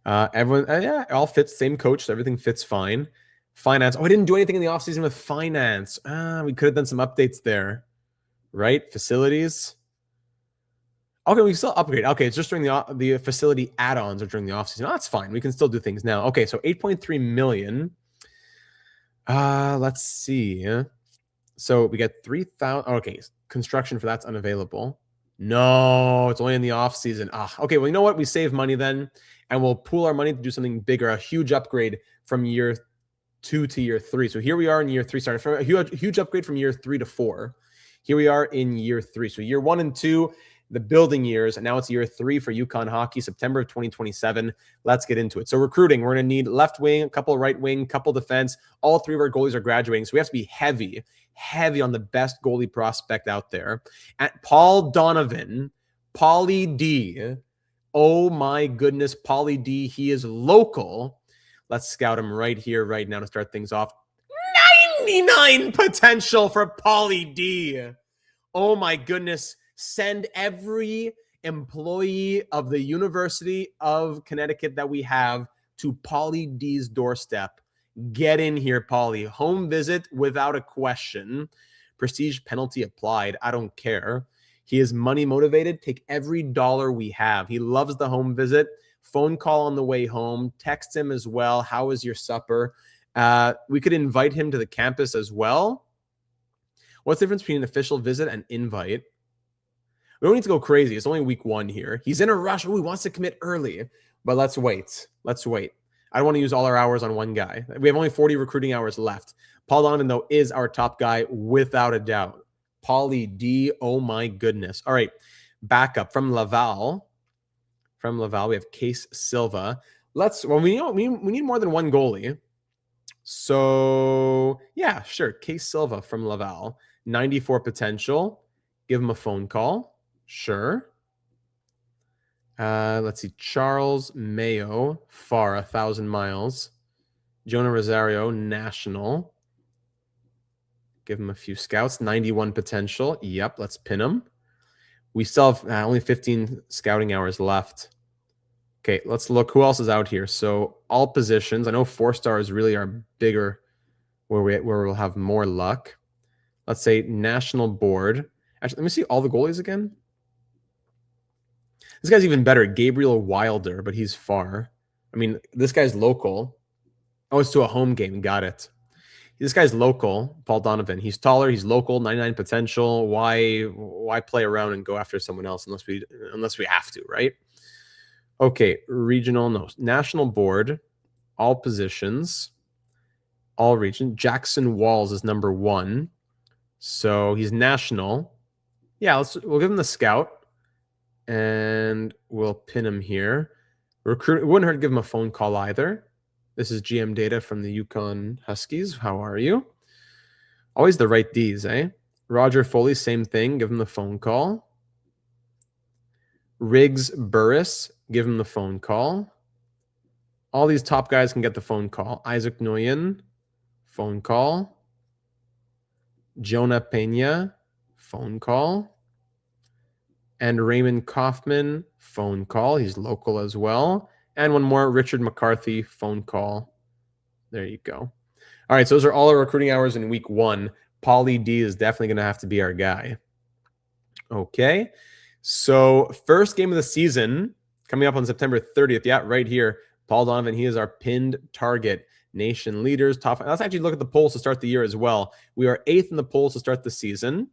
Everyone, yeah, all fits. Same coach, so everything fits fine. Finance. Oh, I didn't do anything in the offseason with finance. We could have done some updates there, right? Facilities. Okay, we can still upgrade. Okay, it's just during the facility add-ons or during the offseason. Oh, that's fine. We can still do things now. Okay, so 8.3 million. Let's see. So we get 3,000. Okay, construction for that's unavailable. No, it's only in the offseason. Okay, well, you know what? We save money then, and we'll pool our money to do something bigger, a huge upgrade from year 2 to year 3. So here we are in year 3. Sorry, for a huge upgrade from year 3 to 4. Here we are in year 3. So year 1 and 2, the building years, and now it's year 3 for UConn hockey, September of 2027. Let's get into it. So recruiting, we're going to need left wing, a couple right wing, couple defense. All 3 of our goalies are graduating, so we have to be heavy on the best goalie prospect out there. At Paul Donovan, Paulie D. Oh my goodness, Paulie D. He is local. Let's scout him right here, right now to start things off. 99 potential for Paulie D. Oh my goodness. Send every employee of the University of Connecticut that we have to Paulie D's doorstep. Get in here, Paulie. Home visit without a question. Prestige penalty applied. I don't care. He is money motivated. Take every dollar we have. He loves the home visit. Phone call on the way home. Text him as well. How was your supper? We could invite him to the campus as well. What's the difference between an official visit and invite? We don't need to go crazy. It's only week 1 here. He's in a rush. Oh, he wants to commit early. But let's wait. I don't want to use all our hours on one guy. We have only 40 recruiting hours left. Paul Donovan, though, is our top guy without a doubt. Paulie D, oh my goodness. All right, backup from Laval. We have Case Silva. We need more than one goalie. So, yeah, sure. Case Silva from Laval. 94 potential. Give him a phone call. Sure. Let's see. Charles Mayo, far 1,000 miles. Jonah Rosario, national. Give him a few scouts. 91 potential. Yep, let's pin him. We still have only 15 scouting hours left. Okay, let's look. Who else is out here? So all positions. I know 4 stars really are bigger where we'll have more luck. Let's say national board. Actually, let me see all the goalies again. This guy's even better. Gabriel Wilder, but he's far. I mean, this guy's local. Oh, it's to a home game. Got it. This guy's local, Paul Donovan. He's taller. He's local. 99 potential. Why play around and go after someone else unless we have to, right? Okay, regional, no. National board, all positions, all region. Jackson Walls is number 1. So he's national. Yeah, we'll give him the scout. And we'll pin him here. Recruit. It wouldn't hurt to give him a phone call either. This is GM data from the UConn Huskies. How are you? Always the right Ds, eh? Roger Foley, same thing. Give him the phone call. Riggs Burris, give him the phone call. All these top guys can get the phone call. Isaac Nguyen, phone call. Jonah Pena, phone call. And Raymond Kaufman, phone call. He's local as well. And one more, Richard McCarthy, phone call. There you go. All right, so those are all our recruiting hours in week 1. Paulie D is definitely going to have to be our guy. Okay, so first game of the season coming up on September 30th. Yeah, right here. Paul Donovan, he is our pinned target. Nation leaders, top. Let's actually look at the polls to start the year as well. We are 8th in the polls to start the season.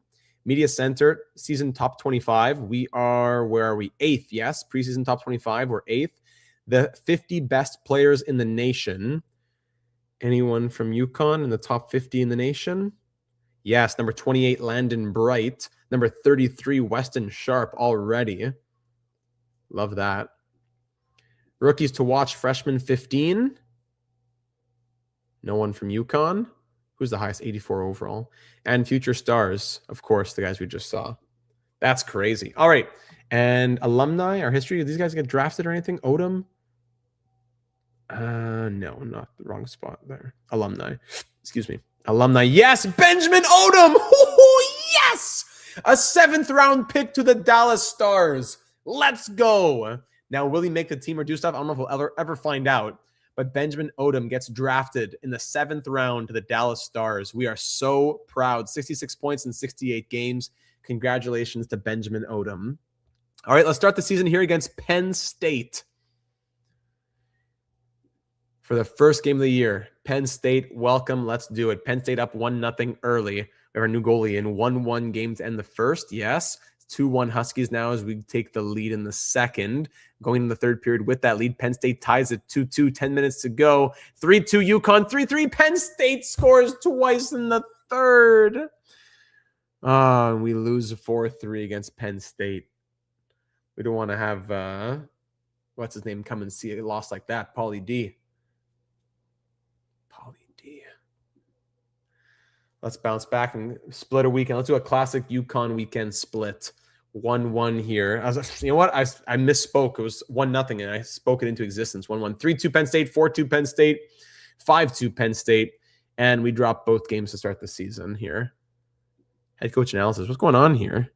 Media Center, season top 25. We are, where are we? 8th, yes. Preseason top 25, we're 8th. The 50 best players in the nation. Anyone from UConn in the top 50 in the nation? Yes, number 28, Landon Bright. Number 33, Weston Sharp already. Love that. Rookies to watch, freshman 15. No one from UConn. Who's the highest? 84 overall. And future stars, of course, the guys we just saw. That's crazy. All right. And alumni, our history. Did these guys get drafted or anything? Odom? No, not the wrong spot there. Alumni. Excuse me. Alumni. Yes, Benjamin Odom. Oh, yes. A 7th round pick to the Dallas Stars. Let's go. Now, will he make the team or do stuff? I don't know if we'll ever find out. But Benjamin Odom gets drafted in the 7th round to the Dallas Stars. We are so proud. 66 points in 68 games. Congratulations to Benjamin Odom. All right, let's start the season here against Penn State. For the first game of the year, Penn State, welcome. Let's do it. Penn State up 1-0 early. We have our new goalie in 1-1 game to end the first. Yes. 2-1 Huskies now as we take the lead in the second. Going in the third period with that lead, Penn State ties it 2-2, 10 minutes to go. 3-2 UConn, 3-3. Penn State scores twice in the third. We lose 4-3 against Penn State. We don't want to have, what's his name, come and see a loss like that. Pauly D. Let's bounce back and split a weekend. Let's do a classic UConn weekend split. 1-1 here. You know what? I misspoke. It was 1-0, and I spoke it into existence. 1-1. 3-2 Penn State, 4-2 Penn State, 5-2 Penn State. And we dropped both games to start the season here. Head coach analysis. What's going on here?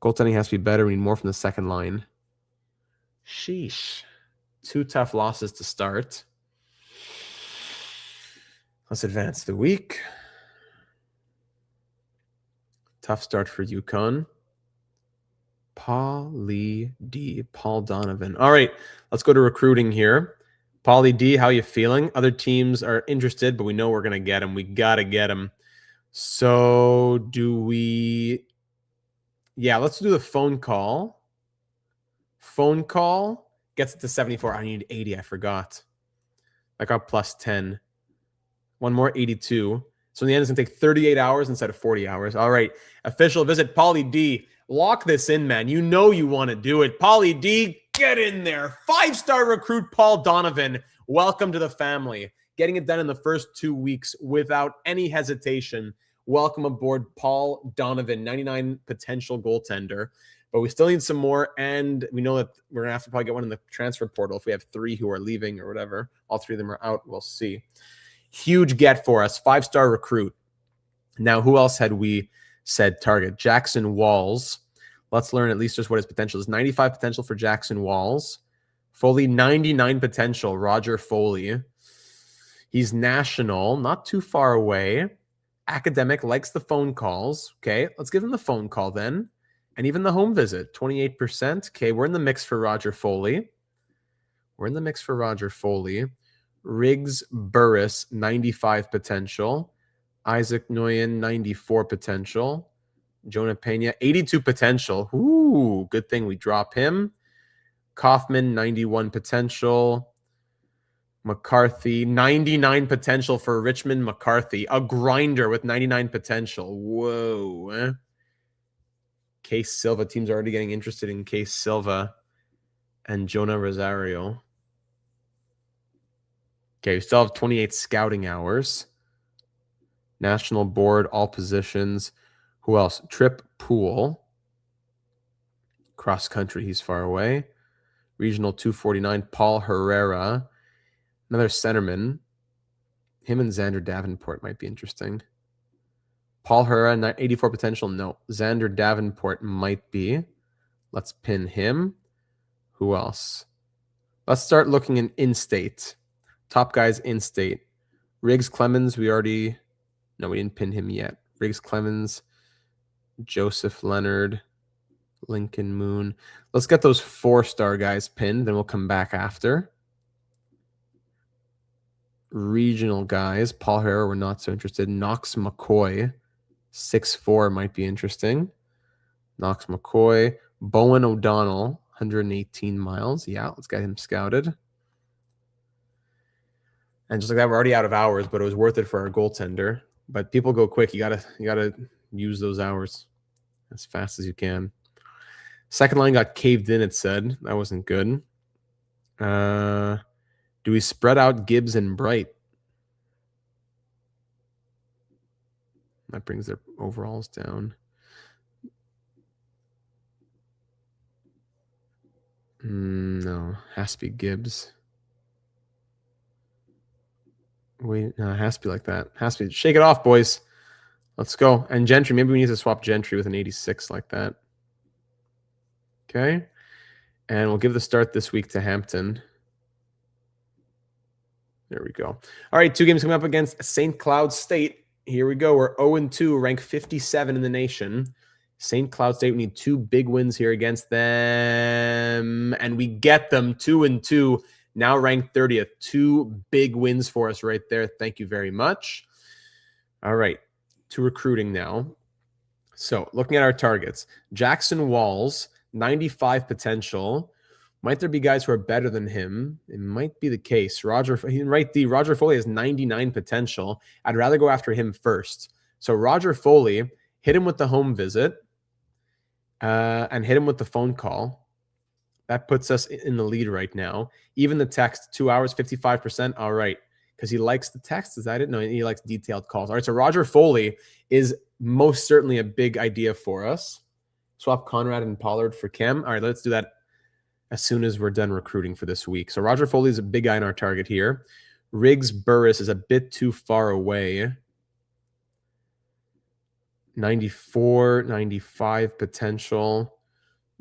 Goaltending has to be better. We need more from the second line. Sheesh. 2 tough losses to start. Let's advance the week. Tough start for UConn. Pauly D. Paul Donovan. All right, let's go to recruiting here. Pauly D, how you feeling? Other teams are interested, but we know we're going to get him. We got to get him. So do we... Yeah, let's do the phone call. Phone call gets it to 74. I need 80. I forgot. I got plus 10. One more, 82. So in the end, it's going to take 38 hours instead of 40 hours. All right. Official visit, Pauly D. Lock this in, man. You know you want to do it. Pauly D, get in there. 5-star recruit Paul Donovan. Welcome to the family. Getting it done in the first 2 weeks without any hesitation. Welcome aboard, Paul Donovan, 99 potential goaltender. But we still need some more, and we know that we're going to have to probably get one in the transfer portal if we have 3 who are leaving or whatever. All 3 of them are out. We'll see. Huge get for us. 5-star recruit. Now, who else had we said target? Jackson Walls. Let's learn at least just what his potential is. 95 potential for Jackson Walls. Foley, 99 potential. Roger Foley. He's national, not too far away. Academic, likes the phone calls. Okay, let's give him the phone call then. And even the home visit, 28%. Okay, we're in the mix for Roger Foley. Riggs Burris, 95 potential. Isaac Nguyen, 94 potential. Jonah Pena, 82 potential. Ooh, good thing we drop him. Kaufman, 91 potential. McCarthy, 99 potential for Richmond McCarthy. A grinder with 99 potential. Whoa. Case Silva. Teams are already getting interested in Case Silva and Jonah Rosario. Okay, we still have 28 scouting hours. National board, all positions. Who else? Trip Pool. Cross country, he's far away. Regional 249, Paul Herrera. Another centerman. Him and Xander Davenport might be interesting. Paul Herrera, 84 potential. No. Xander Davenport might be. Let's pin him. Who else? Let's start looking in-state. Top guys in-state. Riggs Clemens, we didn't pin him yet. Riggs Clemens, Joseph Leonard, Lincoln Moon. Let's get those 4-star guys pinned, then we'll come back after. Regional guys. Paul Herrera, we're not so interested. Knox McCoy, 6'4", might be interesting. Knox McCoy. Bowen O'Donnell, 118 miles. Yeah, let's get him scouted. And just like that, we're already out of hours, but it was worth it for our goaltender. But people go quick. You gotta use those hours as fast as you can. Second line got caved in, it said. That wasn't good. Do we spread out Gibbs and Bright? That brings their overalls down. No, has to be Gibbs. Wait, no, it has to be like that. Has to be. Shake it off, boys. Let's go. And Gentry, maybe we need to swap Gentry with an 86 like that. Okay. And we'll give the start this week to Hampton. There we go. All right, 2 games coming up against St. Cloud State. Here we go. We're 0-2, ranked 57 in the nation. St. Cloud State, we need 2 big wins here against them. And we get them 2-2, now ranked 30th. 2 big wins for us right there. Thank you very much. All right, to recruiting now. So looking at our targets, Jackson Walls, 95 potential. Might there be guys who are better than him? It might be the case. Roger Foley has 99 potential. I'd rather go after him first. So Roger Foley, hit him with the home visit and hit him with the phone call. That puts us in the lead right now. Even the text, 2 hours, 55%. All right. Because he likes the text. Is that it? No, he likes detailed calls. All right. So Roger Foley is most certainly a big idea for us. Swap Conrad and Pollard for Kem. All right. Let's do that as soon as we're done recruiting for this week. So Roger Foley is a big guy in our target here. Riggs Burris is a bit too far away. 94, 95 potential.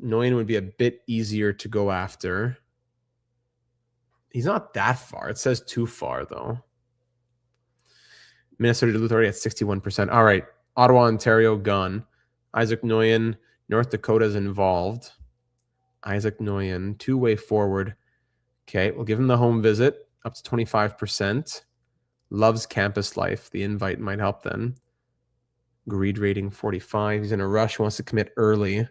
Nguyen would be a bit easier to go after. He's not that far. It says too far, though. Minnesota Duluth already at 61%. All right. Ottawa, Ontario, gone. Isaac Nguyen, North Dakota's involved. Isaac Nguyen, 2-way forward. Okay, we'll give him the home visit, up to 25%. Loves campus life. The invite might help then. Greed rating 45. He's in a rush, wants to commit early.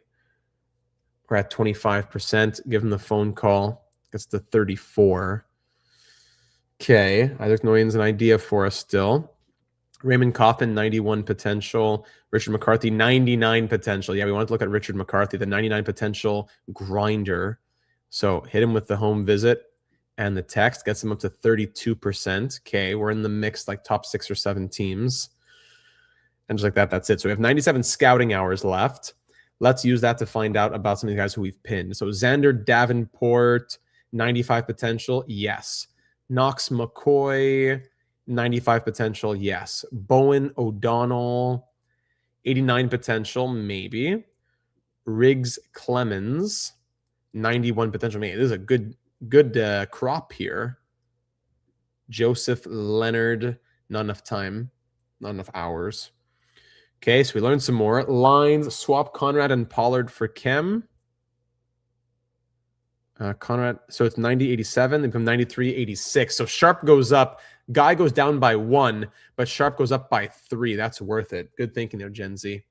We're at 25%. Give him the phone call. Gets to 34. Okay, Isaac Nguyen's an idea for us still. Raymond Kaufman, 91 potential. Richard McCarthy, 99 potential. Yeah, we want to look at Richard McCarthy, the 99 potential grinder. So hit him with the home visit and the text. Gets him up to 32%. Okay, we're in the mix, like top 6 or 7 teams. And just like that, that's it. So we have 97 scouting hours left. Let's use that to find out about some of the guys who we've pinned. So Xander Davenport, 95 potential. Yes. Knox McCoy, 95 potential, yes. Bowen O'Donnell, 89 potential, maybe. Riggs Clemens, 91 potential, maybe. This is a good crop here. Joseph Leonard, not enough time, not enough hours. Okay, so we learned some more. Lines, swap Conrad and Pollard for Kem. Conrad, so it's 90-87, they become 93-86. So Sharp goes up. Guy goes down by 1, but Sharp goes up by 3. That's worth it. Good thinking there, Gen Z.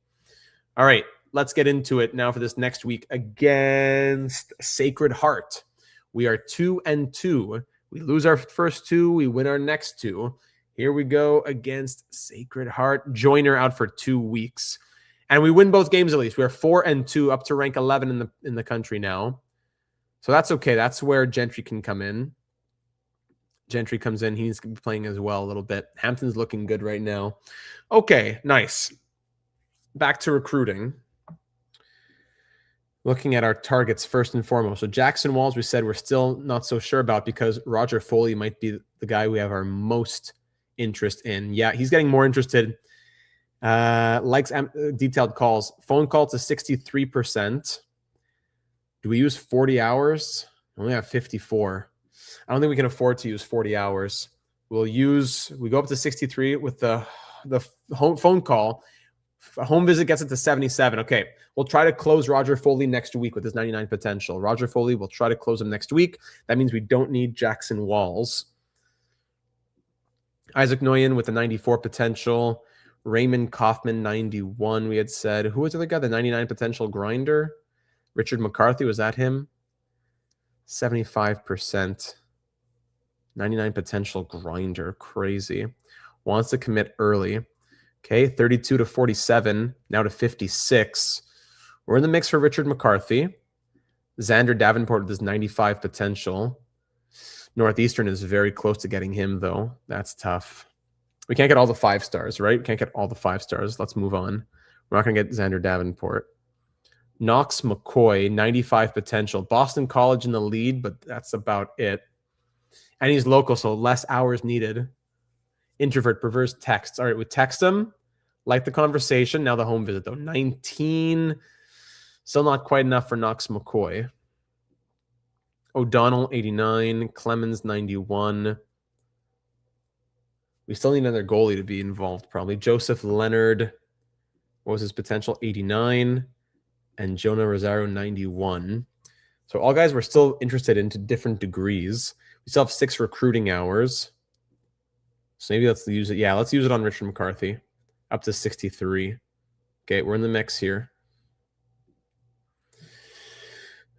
All right, let's get into it now for this next week against Sacred Heart. We are 2-2. We lose our first 2. We win our next 2. Here we go against Sacred Heart. Joiner out for 2 weeks. And we win both games at least. We are 4-2, up to rank 11 in the country now. So that's okay. That's where Gentry can come in. Gentry comes in. He's going to be playing as well a little bit. Hampton's looking good right now. Okay, nice. Back to recruiting. Looking at our targets first and foremost. So Jackson Walls, we said we're still not so sure about because Roger Foley might be the guy we have our most interest in. Yeah, he's getting more interested. Likes detailed calls. Phone call to 63%. Do we use 40 hours? We only have 54. I don't think we can afford to use 40 hours. We go up to 63 with the phone call. A home visit gets it to 77. Okay, we'll try to close Roger Foley next week with his 99 potential. Roger Foley, we'll try to close him next week. That means we don't need Jackson Walls. Isaac Nguyen with the 94 potential. Raymond Kaufman, 91, we had said. Who was the other guy? The 99 potential grinder? Richard McCarthy, was that him? 75%. 99 potential grinder. Crazy. Wants to commit early. Okay, 32-47. Now to 56. We're in the mix for Richard McCarthy. Xander Davenport with his 95 potential. Northeastern is very close to getting him, though. That's tough. We can't get all the 5 stars, right? We can't get all the 5 stars. Let's move on. We're not going to get Xander Davenport. Knox McCoy, 95 potential. Boston College in the lead, but that's about it. And he's local, so less hours needed. Introvert prefers texts. All right, we text him. Like the conversation. Now the home visit, though. 19. Still not quite enough for Knox McCoy. O'Donnell, 89. Clemens, 91. We still need another goalie to be involved, probably. Joseph Leonard. What was his potential? 89. And Jonah Rosario, 91. So all guys we're still interested in to different degrees. We still have 6 recruiting hours. So maybe let's use it. Yeah, let's use it on Richard McCarthy. Up to 63. Okay, we're in the mix here.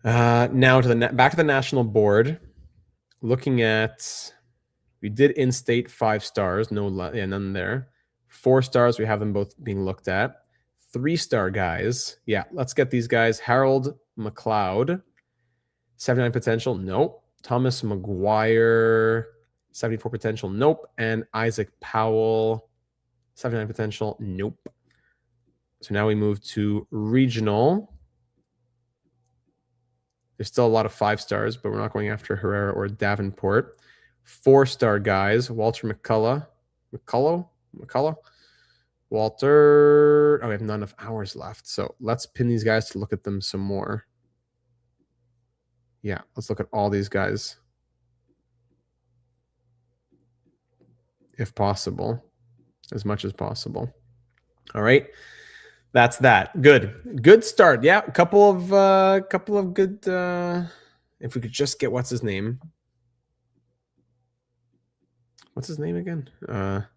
Now to the back to the national board. Looking at, we did in-state 5 stars. None there. 4 stars, we have them both being looked at. 3-star guys. Yeah, let's get these guys. Harold McLeod, 79 potential. Nope. Thomas McGuire, 74 potential. Nope. And Isaac Powell, 79 potential. Nope. So now we move to regional. There's still a lot of 5 stars, but we're not going after Herrera or Davenport. 4-star guys. Walter McCullough. Walter. Oh, we have not enough hours left. So let's pin these guys to look at them some more. Yeah, let's look at all these guys. If possible. As much as possible. All right. That's that. Good start. Yeah, a couple of good if we could just get what's his name? What's his name again? Where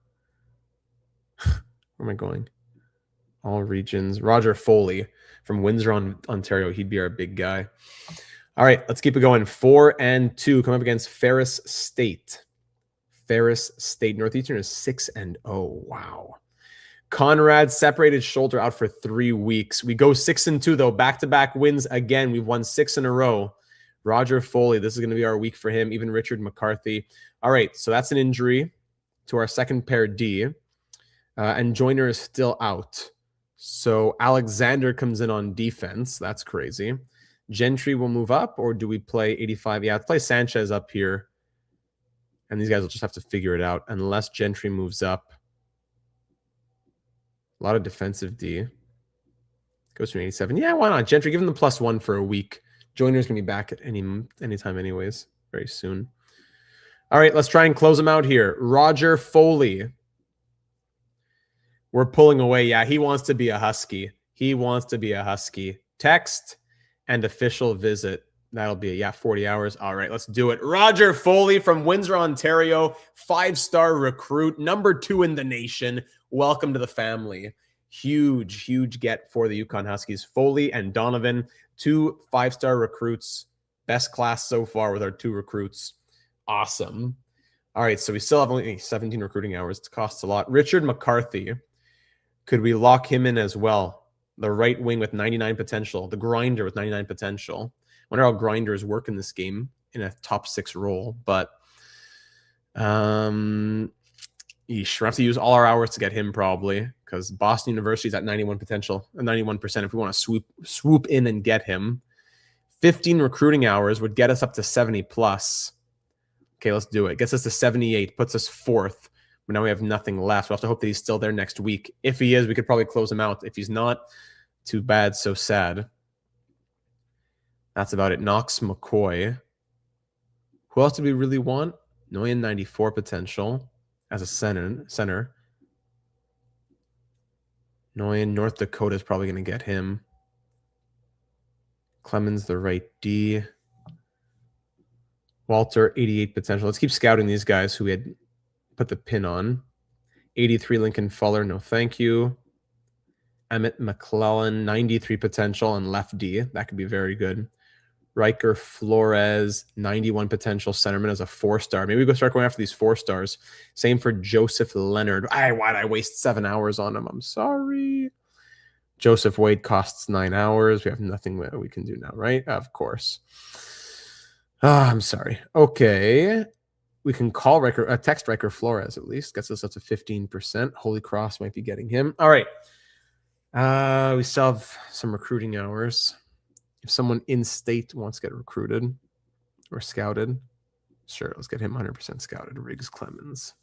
am I going? All regions. Roger Foley from Windsor, Ontario. He'd be our big guy. All right, let's keep it going. 4 and 2 come up against Ferris State. Ferris State. Northeastern is 6 and 0. Wow. Conrad separated shoulder out for 3 weeks. We go 6 and 2 though. Back-to-back wins again. We've won 6 in a row. Roger Foley. This is going to be our week for him. Even Richard McCarthy. All right, so that's an injury to our second pair D. And Joyner is still out. So Alexander comes in on defense. That's crazy. Gentry will move up, or do we play 85? Yeah, let's play Sanchez up here. And these guys will just have to figure it out unless Gentry moves up. A lot of defensive D. Goes to an 87. Yeah, why not? Gentry, give him the +1 for a week. Joyner's going to be back at any time anyways, very soon. All right, let's try and close him out here. Roger Foley. We're pulling away. Yeah, he wants to be a Husky. He wants to be a Husky. Text and official visit. That'll be, 40 hours. All right, let's do it. Roger Foley from Windsor, Ontario. 5-star recruit. Number 2 in the nation. Welcome to the family. Huge get for the UConn Huskies. Foley and Donovan, 2 5-star recruits. Best class so far with our 2 recruits. Awesome. All right, so we still have only 17 recruiting hours. It costs a lot. Richard McCarthy. Could we lock him in as well? The right wing with 99 potential. The grinder with 99 potential. Wonder how grinders work in this game in a top 6 role. But we'll have to use all our hours to get him probably, because Boston University's at 91 potential, 91% if we want to swoop in and get him. 15 recruiting hours would get us up to 70 plus. Okay, let's do it. Gets us to 78, puts us 4th. But now we have nothing left. We'll have to hope that he's still there next week. If he is, we could probably close him out. If he's not, too bad, so sad. That's about it. Knox McCoy. Who else do we really want? Nguyen, 94 potential as a center. Nguyen, North Dakota is probably going to get him. Clemens, the right D. Walter, 88 potential. Let's keep scouting these guys who we had put the pin on. 83 Lincoln Fuller, no thank you. Emmett McClellan, 93 potential and left D. That could be very good. Riker Flores, 91 potential centerman as a 4-star. Maybe we go start going after these 4 stars. Same for Joseph Leonard. Why'd I waste 7 hours on him? I'm sorry. Joseph Wade costs 9 hours. We have nothing we can do now, right? Of course. I'm sorry. Okay. We can call text Riker Flores at least. Gets us up to 15%. Holy Cross might be getting him. All right. We still have some recruiting hours. If someone in state wants to get recruited or scouted, sure, let's get him 100% scouted. Riggs Clemens.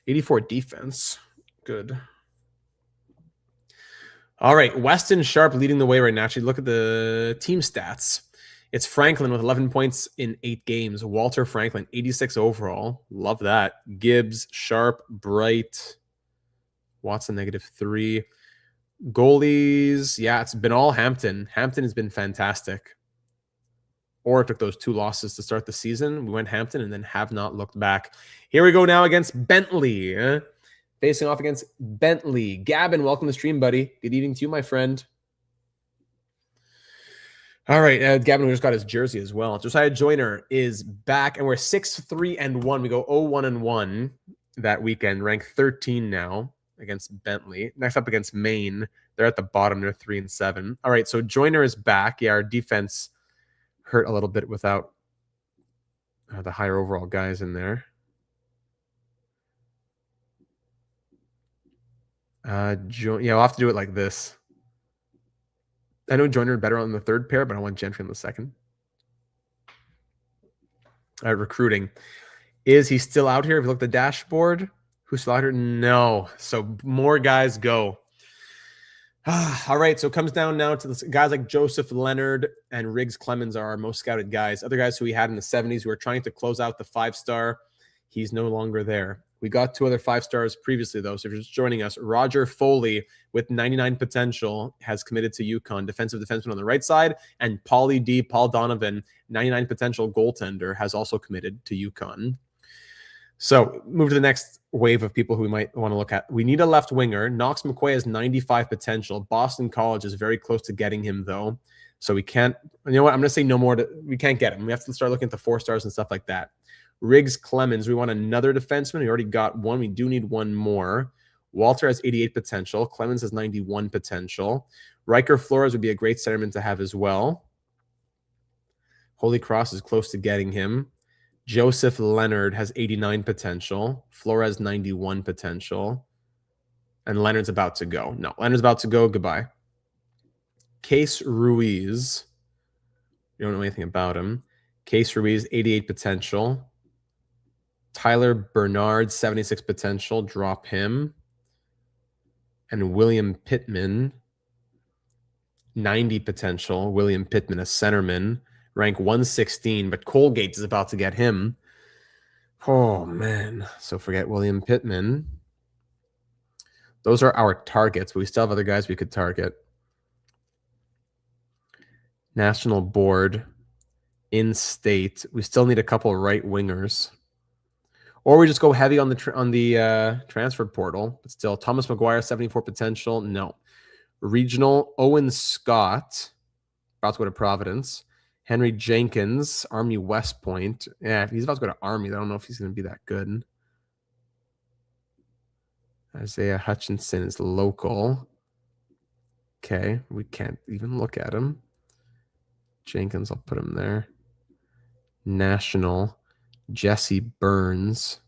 84 defense. Good. All right, Weston Sharp leading the way right now. Actually, look at the team stats. It's Franklin with 11 points in 8 games. Walter Franklin, 86 overall. Love that. Gibbs, Sharp, Bright, Watson, -3. Goalies, yeah, it's been all Hampton. Hampton has been fantastic. Or took those 2 losses to start the season. We went Hampton and then have not looked back. Here we go now against Bentley. Facing off against Bentley. Gavin, welcome to the stream, buddy. Good evening to you, my friend. All right, Gavin, who just got his jersey as well. Josiah Joyner is back, and we're 6-3-1. We go 0-1-1 that weekend, ranked 13 now against Bentley. Next up against Maine. They're at the bottom. They're 3-7. All right, so Joyner is back. Yeah, our defense hurt a little bit without the higher overall guys in there. Yeah, I'll have to do it like this. I know Joyner better on the third pair, but I want Gentry on the second. All right, recruiting. Is he still out here? If you look at the dashboard, who's still out here? No. So more guys go. All right, so it comes down now to the guys like Joseph Leonard and Riggs Clemens are our most scouted guys. Other guys who we had in the 70s who were trying to close out the 5-star. He's no longer there. We got 2 other 5-stars previously, though. So if you're just joining us, Roger Foley with 99 potential has committed to UConn, defensive defenseman on the right side, and Paul Donovan, 99 potential goaltender, has also committed to UConn. So move to the next wave of people who we might want to look at. We need a left winger. Knox McQuay has 95 potential. Boston College is very close to getting him, though. So we can't, you know what? I'm going to say no more. We can't get him. We have to start looking at the 4-stars and stuff like that. Riggs Clemens, we want another defenseman. We already got one. We do need one more. Walter has 88 potential. Clemens has 91 potential. Riker Flores would be a great centerman to have as well. Holy Cross is close to getting him. Joseph Leonard has 89 potential. Flores 91 potential. And Leonard's about to go. No, Leonard's about to go. Goodbye. Case Ruiz. You don't know anything about him. Case Ruiz, 88 potential. Tyler Bernard, 76 potential. Drop him. And William Pittman, 90 potential. William Pittman, a centerman. Rank 116, but Colgate is about to get him. Oh, man. So forget William Pittman. Those are our targets, but we still have other guys we could target. National board. In-state. We still need a couple right wingers. Or we just go heavy on the transfer portal. But still, Thomas McGuire, 74 potential. No. Regional, Owen Scott, about to go to Providence. Henry Jenkins, Army West Point. Yeah, he's about to go to Army. I don't know if he's going to be that good. Isaiah Hutchinson is local. Okay, we can't even look at him. Jenkins, I'll put him there. National, Jesse Burns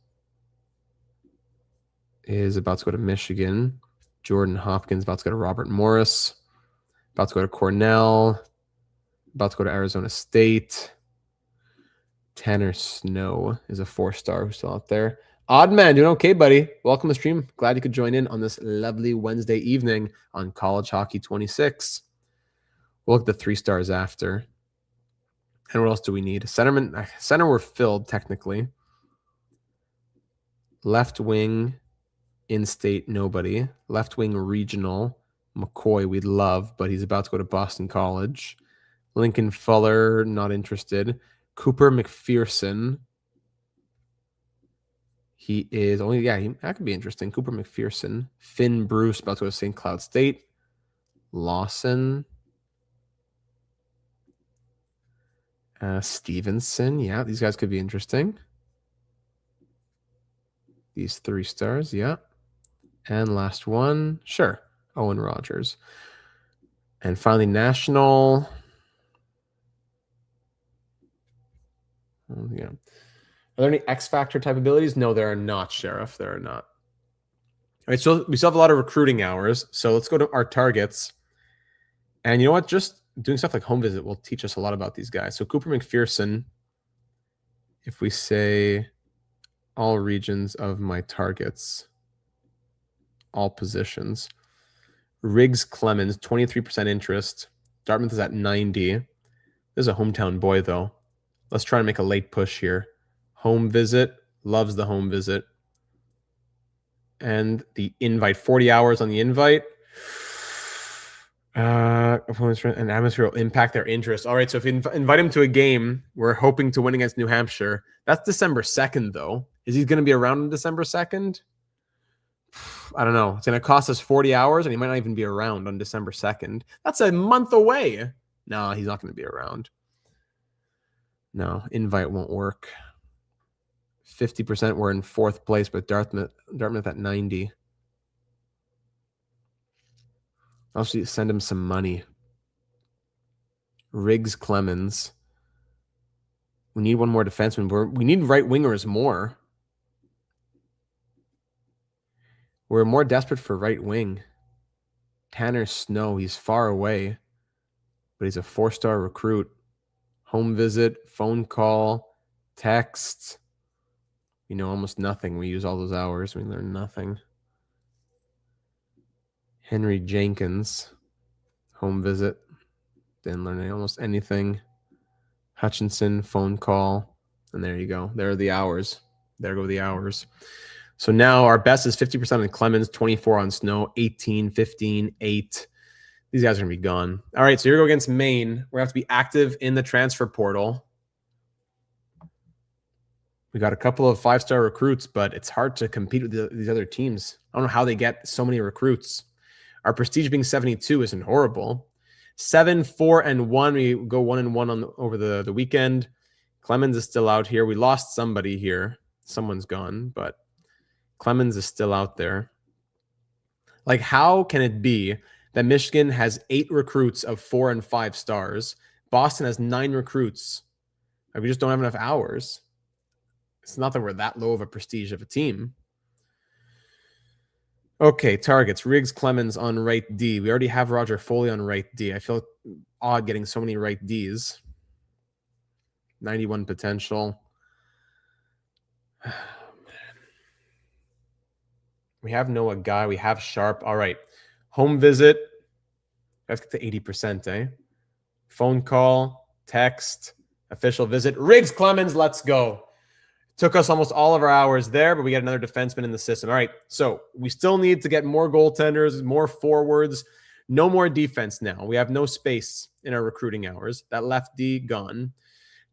is about to go to Michigan. Jordan Hopkins about to go to Robert Morris. About to go to Cornell. About to go to Arizona State. Tanner Snow is a 4-star who's still out there. Oddman, doing okay, buddy. Welcome to the stream. Glad you could join in on this lovely Wednesday evening on College Hockey 26. We'll look at the 3-stars after. And what else do we need? Centerman. Center we're filled, technically. Left wing, in-state, nobody. Left wing, regional. McCoy, we'd love, but he's about to go to Boston College. Lincoln Fuller, not interested. Cooper McPherson. He is only, that could be interesting. Cooper McPherson. Finn Bruce, about to go to St. Cloud State. Lawson. Stevenson. Yeah, these guys could be interesting. These 3-stars, yeah. And last one, sure, Owen Rogers. And finally, national. Yeah. Are there any X Factor type abilities? No, there are not, Sheriff. There are not. All right, so we still have a lot of recruiting hours. So let's go to our targets. And you know what? Just doing stuff like home visit will teach us a lot about these guys. So Cooper McPherson, if we say all regions of my targets, all positions. Riggs Clemens, 23% interest. Dartmouth is at 90. This is a hometown boy, though. Let's try and make a late push here. Home visit. Loves the home visit. And the invite. 40 hours on the invite. Opponents and atmosphere will impact their interest. All right, so if you invite him to a game, we're hoping to win against New Hampshire. That's December 2nd, though. Is he going to be around on December 2nd? I don't know. It's going to cost us 40 hours, and he might not even be around on December 2nd. That's a month away. No, he's not going to be around. No, invite won't work. 50% we're in 4th place, but Dartmouth at 90. I'll actually send him some money. Riggs Clemens. We need one more defenseman. We need right wingers more. We're more desperate for right wing. Tanner Snow, he's far away, but he's a 4-star recruit. Home visit, phone call, text. You know, almost nothing. We use all those hours. We learn nothing. Henry Jenkins, home visit. Didn't learn almost anything. Hutchinson, phone call. And there you go. There are the hours. There go the hours. So now our best is 50% on Clemens, 24 on Snow, 18, 15, 8. These guys are going to be gone. All right, so here we go against Maine. We're going to have to be active in the transfer portal. We got a couple of 5-star recruits, but it's hard to compete with these other teams. I don't know how they get so many recruits. Our prestige being 72 isn't horrible. 7, 4, and 1. We go 1-1 over the weekend. Clemens is still out here. We lost somebody here. Someone's gone, but Clemens is still out there. Like, how can it be that Michigan has 8 recruits of 4 and 5 stars? Boston has 9 recruits. Like, we just don't have enough hours. It's not that we're that low of a prestige of a team. Okay, targets. Riggs Clemens on right D. We already have Roger Foley on right D. I feel odd getting so many right Ds. 91 potential. We have Noah Guy. We have Sharp. All right. Home visit. Let's get to 80%, eh? Phone call, text, official visit. Riggs Clemens, let's go. Took us almost all of our hours there, but we got another defenseman in the system. All right, so we still need to get more goaltenders, more forwards, no more defense now. We have no space in our recruiting hours. That left D gone.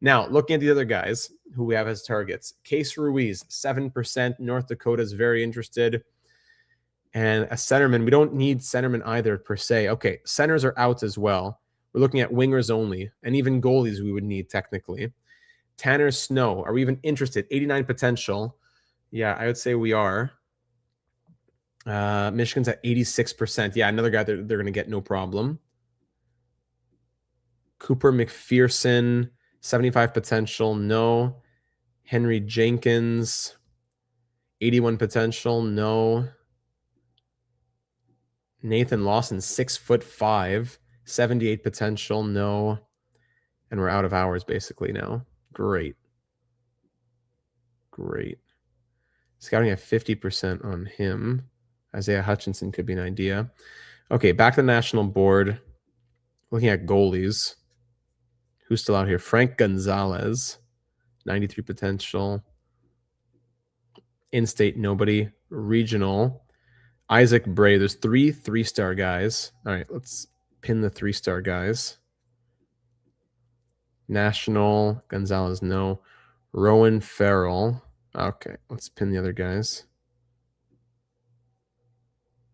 Now, looking at the other guys who we have as targets. Case Ruiz, 7%. North Dakota is very interested. And a centerman. We don't need centerman either per se. Okay, centers are out as well. We're looking at wingers only, and even goalies we would need technically. Tanner Snow, are we even interested? 89 potential. Yeah, I would say we are. Michigan's at 86%. Yeah, another guy they're going to get no problem. Cooper McPherson, 75 potential. No. Henry Jenkins, 81 potential. No. Nathan Lawson, 6'5", 78 potential. No. And we're out of hours basically now. Great. Scouting at 50% on him. Isaiah Hutchinson could be an idea. Okay, back to the national board. Looking at goalies. Who's still out here? Frank Gonzalez, 93 potential. In-state, nobody. Regional. Isaac Bray. There's 3 3-star guys. All right, let's pin the 3-star guys. National, Gonzalez, no. Rowan Farrell. Okay, let's pin the other guys.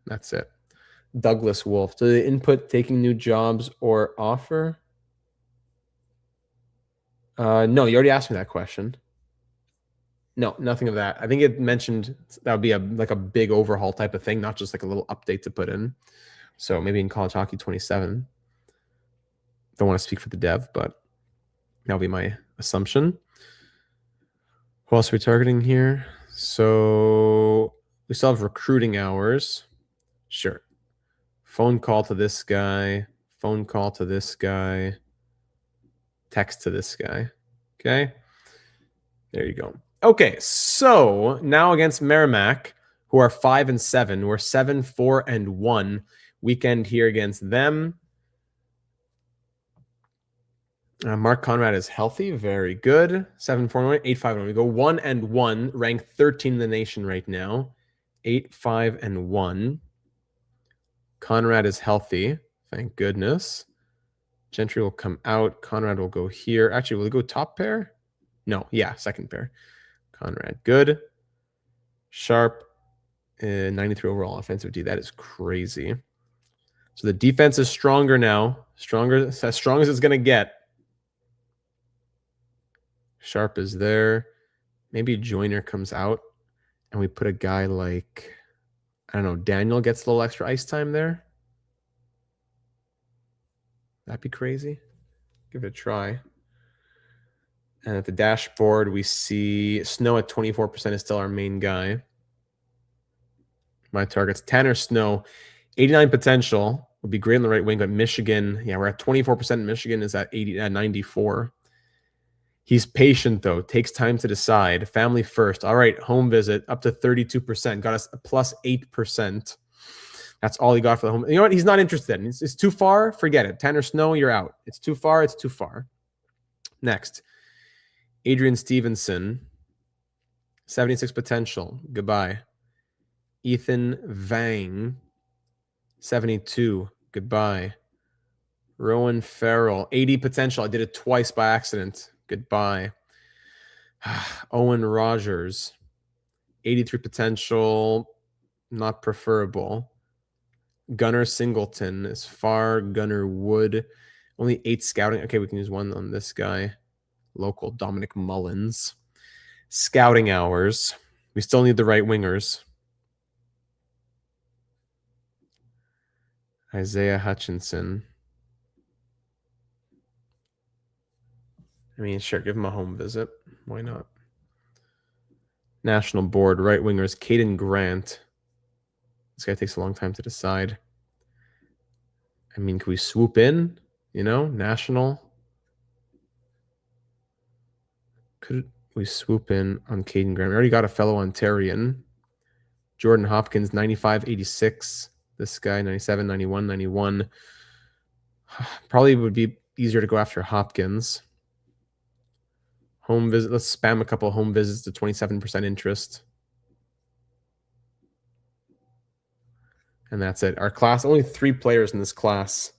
That's it. Douglas Wolf. So the input, taking new jobs or offer? No, you already asked me that question. No, nothing of that. I think it mentioned that would be like a big overhaul type of thing, not just like a little update to put in. So maybe in College Hockey 27. Don't want to speak for the dev, but that'll be my assumption. Who else are we targeting here? So we still have recruiting hours. Sure. Phone call to this guy. Phone call to this guy. Text to this guy. Okay. There you go. Okay. So now against Merrimack, who are 5 and 7, we're 7, 4, and 1. Weekend here against them. Mark Conrad is healthy. Very good. 7-4-1, 8-5-1. We go 1-1, ranked 13 in the nation right now. 8-5-1. Conrad is healthy. Thank goodness. Gentry will come out. Conrad will go here. Actually, will he go top pair? No. Yeah, second pair. Conrad, good. Sharp, 93 overall offensive D. That is crazy. So the defense is stronger now. Stronger, as strong as it's going to get. Sharp is there. Maybe Joyner comes out and we put a guy like, I don't know, Daniel gets a little extra ice time there. That'd be crazy. Give it a try. And at the dashboard, we see Snow at 24% is still our main guy. My targets, Tanner Snow, 89 potential. Would be great on the right wing, but Michigan, yeah, we're at 24%. Michigan is at 94. He's patient, though. Takes time to decide. Family first. All right, home visit up to 32%. Got us a plus 8%. That's all he got for the home. You know what? He's not interested. It's too far. Forget it. Tanner Snow, you're out. It's too far. It's too far. Next, Adrian Stevenson, 76 potential. Goodbye. Ethan Vang, 72. Goodbye. Rowan Farrell, 80 potential. I did it twice by accident. Goodbye. Owen Rogers, 83 potential. Not preferable. Gunnar Singleton is far. Gunnar Wood, only 8 scouting. Okay, we can use one on this guy. Local Dominic Mullins. Scouting hours. We still need the right wingers. Isaiah Hutchinson. I mean, sure, give him a home visit. Why not? National board, right wingers, Caden Grant. This guy takes a long time to decide. I mean, can we swoop in? You know, national. Could we swoop in on Caden Grant? We already got a fellow Ontarian. Jordan Hopkins, 95, 86. This guy, 97, 91, 91. Probably would be easier to go after Hopkins. Home visit. Let's spam a couple of home visits to 27% interest. And that's it. Our class, only 3 players in this class.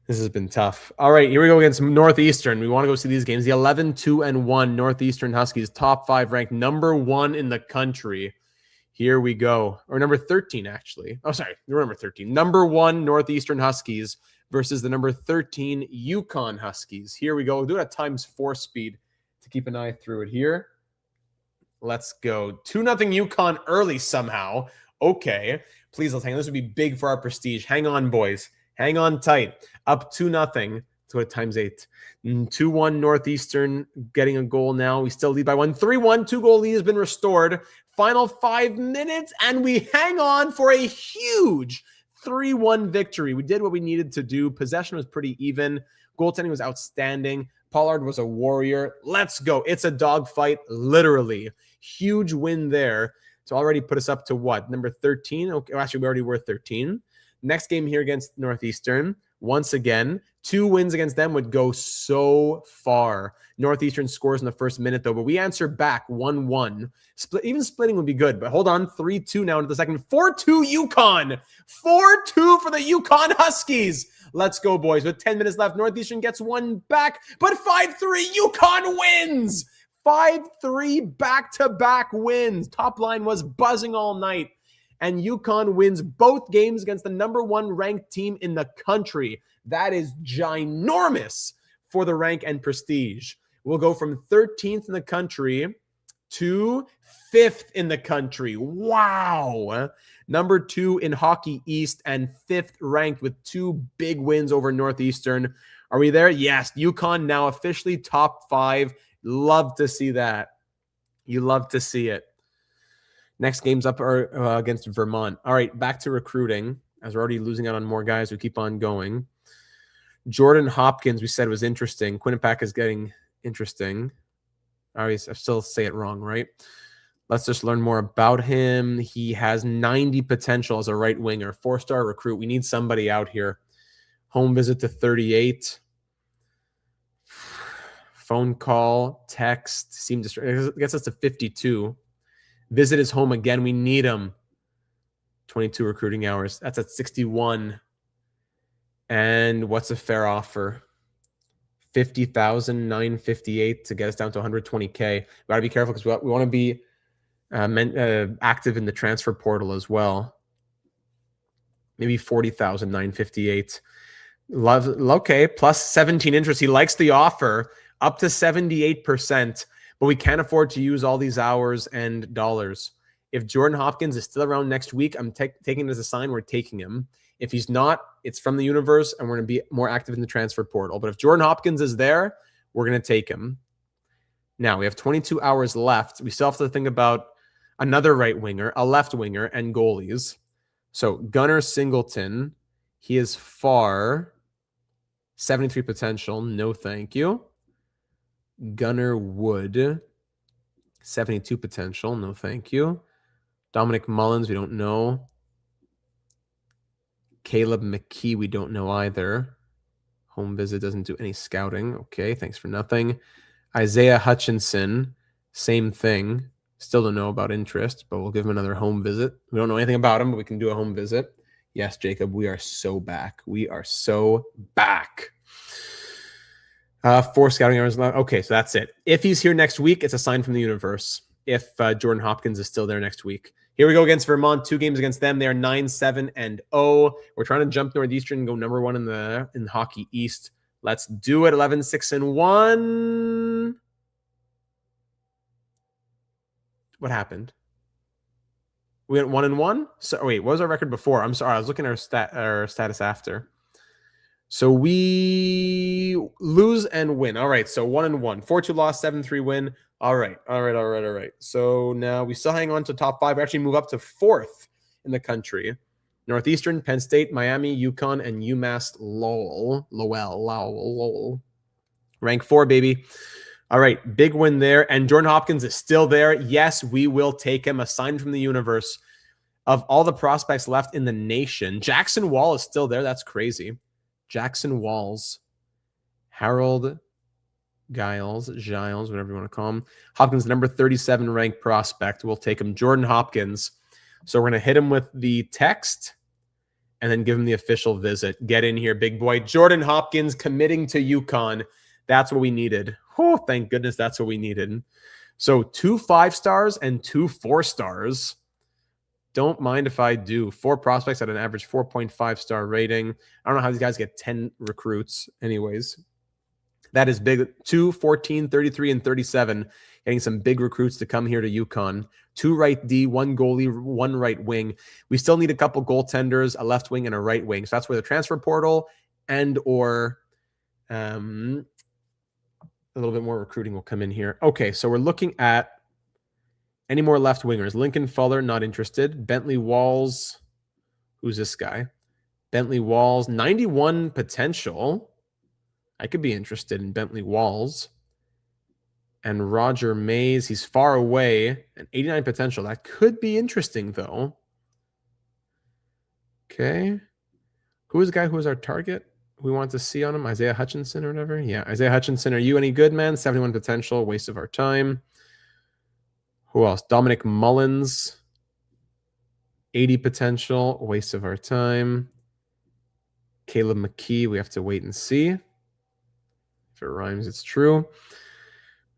This has been tough. All right, here we go against Northeastern. We want to go see these games. The 11-2-1 Northeastern Huskies, top 5 ranked, number 1 in the country. Here we go. Or number 13, actually. Oh, sorry. Number 13. Number 1 Northeastern Huskies versus the number 13 UConn Huskies. Here we go. We'll do it at ×4 speed to keep an eye through it here. Let's go. 2-0 UConn early somehow. Okay. Please, let's hang on. This would be big for our prestige. Hang on, boys. Hang on tight. Up 2-0. Let's go to ×8. 2-1 Northeastern getting a goal now. We still lead by 1. 3-1. 2-goal lead has been restored. Final 5 minutes, and we hang on for a huge 3-1 victory. We did what we needed to do. Possession was pretty even. Goaltending was outstanding. Pollard was a warrior. Let's go. It's a dogfight, literally. Huge win there. So already put us up to what? Number 13? Okay, actually, we already were 13. Next game here against Northeastern. Once again, 2 wins against them would go so far. Northeastern scores in the first minute, though, but we answer back 1-1. Even splitting would be good, but hold on. 3-2 now into the second. 4-2 UConn. 4-2 for the UConn Huskies. Let's go, boys. With 10 minutes left, Northeastern gets one back, but 5-3 UConn wins. 5-3 back-to-back wins. Top line was buzzing all night. And UConn wins both games against the number 1 ranked team in the country. That is ginormous for the rank and prestige. We'll go from 13th in the country to 5th in the country. Wow. Number 2 in Hockey East and 5th ranked with 2 big wins over Northeastern. Are we there? Yes. UConn now officially top 5. Love to see that. You love to see it. Next games up are against Vermont. All right, back to recruiting. As we're already losing out on more guys, we keep on going. Jordan Hopkins, we said, was interesting. Quinnipiac is getting interesting. I still say it wrong, right? Let's just learn more about him. He has 90 potential as a right winger, 4-star recruit. We need somebody out here. Home visit to 38. Phone call, text, gets us to 52. Visit his home again. We need him. 22 recruiting hours. That's at 61. And what's a fair offer? 50,958 to get us down to 120K. We got to be careful because we want to be active in the transfer portal as well. Maybe 40,958. Okay, plus 17 interest. He likes the offer up to 78%, but we can't afford to use all these hours and dollars. If Jordan Hopkins is still around next week, I'm taking it as a sign we're taking him. If he's not, it's from the universe, and we're going to be more active in the transfer portal. But if Jordan Hopkins is there, we're going to take him. Now, we have 22 hours left. We still have to think about another right winger, a left winger, and goalies. So Gunnar Singleton, he is far. 73 potential, no thank you. Gunnar Wood, 72 potential, no thank you. Dominic Mullins, we don't know. Caleb McKee, we don't know either. Home visit doesn't do any scouting. Okay, thanks for nothing. Isaiah Hutchinson, same thing. Still don't know about interest, but we'll give him another home visit. We don't know anything about him, but we can do a home visit. Yes, Jacob, we are so back. We are so back. 4 scouting hours left. Okay, so that's it. If he's here next week, it's a sign from the universe. If Jordan Hopkins is still there next week. Here we go against Vermont. 2 games against them. They are 9-7-0. We're trying to jump Northeastern and go number 1 in Hockey East. Let's do it. 11-6-1. What happened? We went 1-1. So wait, what was our record before? I'm sorry, I was looking at our status after. So we lose and win. All right, so 1-1. 4-2 loss, 7-3 win. All right. So now we still hang on to top 5. We actually move up to 4th in the country. Northeastern, Penn State, Miami, UConn, and UMass Lowell. Rank 4, baby. All right, big win there. And Jordan Hopkins is still there. Yes, we will take him. A sign from the universe. Of all the prospects left in the nation, Jackson Wall is still there. That's crazy. Jackson Walls. Harold Giles, whatever you want to call him. Hopkins, number 37 ranked prospect. We'll take him. Jordan Hopkins. So we're going to hit him with the text and then give him the official visit. Get in here, big boy. Jordan Hopkins committing to UConn. That's what we needed. Oh, thank goodness that's what we needed. So 2 5-stars and 2 4-stars. Don't mind if I do. 4 prospects at an average 4.5-star rating. I don't know how these guys get 10 recruits anyways. That is big. 2, 14, 33, and 37. Getting some big recruits to come here to UConn. 2 right D, 1 goalie, 1 right wing. We still need a couple goaltenders, a left wing, and a right wing. So that's where the transfer portal and or a little bit more recruiting will come in here. Okay, so we're looking at any more left wingers. Lincoln Fuller, not interested. Bentley Walls. Who's this guy? Bentley Walls, 91 potential. I could be interested in Bentley Walls. And Roger Mays, he's far away. And 89 potential. That could be interesting, though. Okay. Who is the guy who is our target? We want to see on him? Isaiah Hutchinson or whatever? Yeah, Isaiah Hutchinson. Are you any good, man? 71 potential. Waste of our time. Who else? Dominic Mullins. 80 potential. Waste of our time. Caleb McKee. We have to wait and see. If it rhymes, it's true.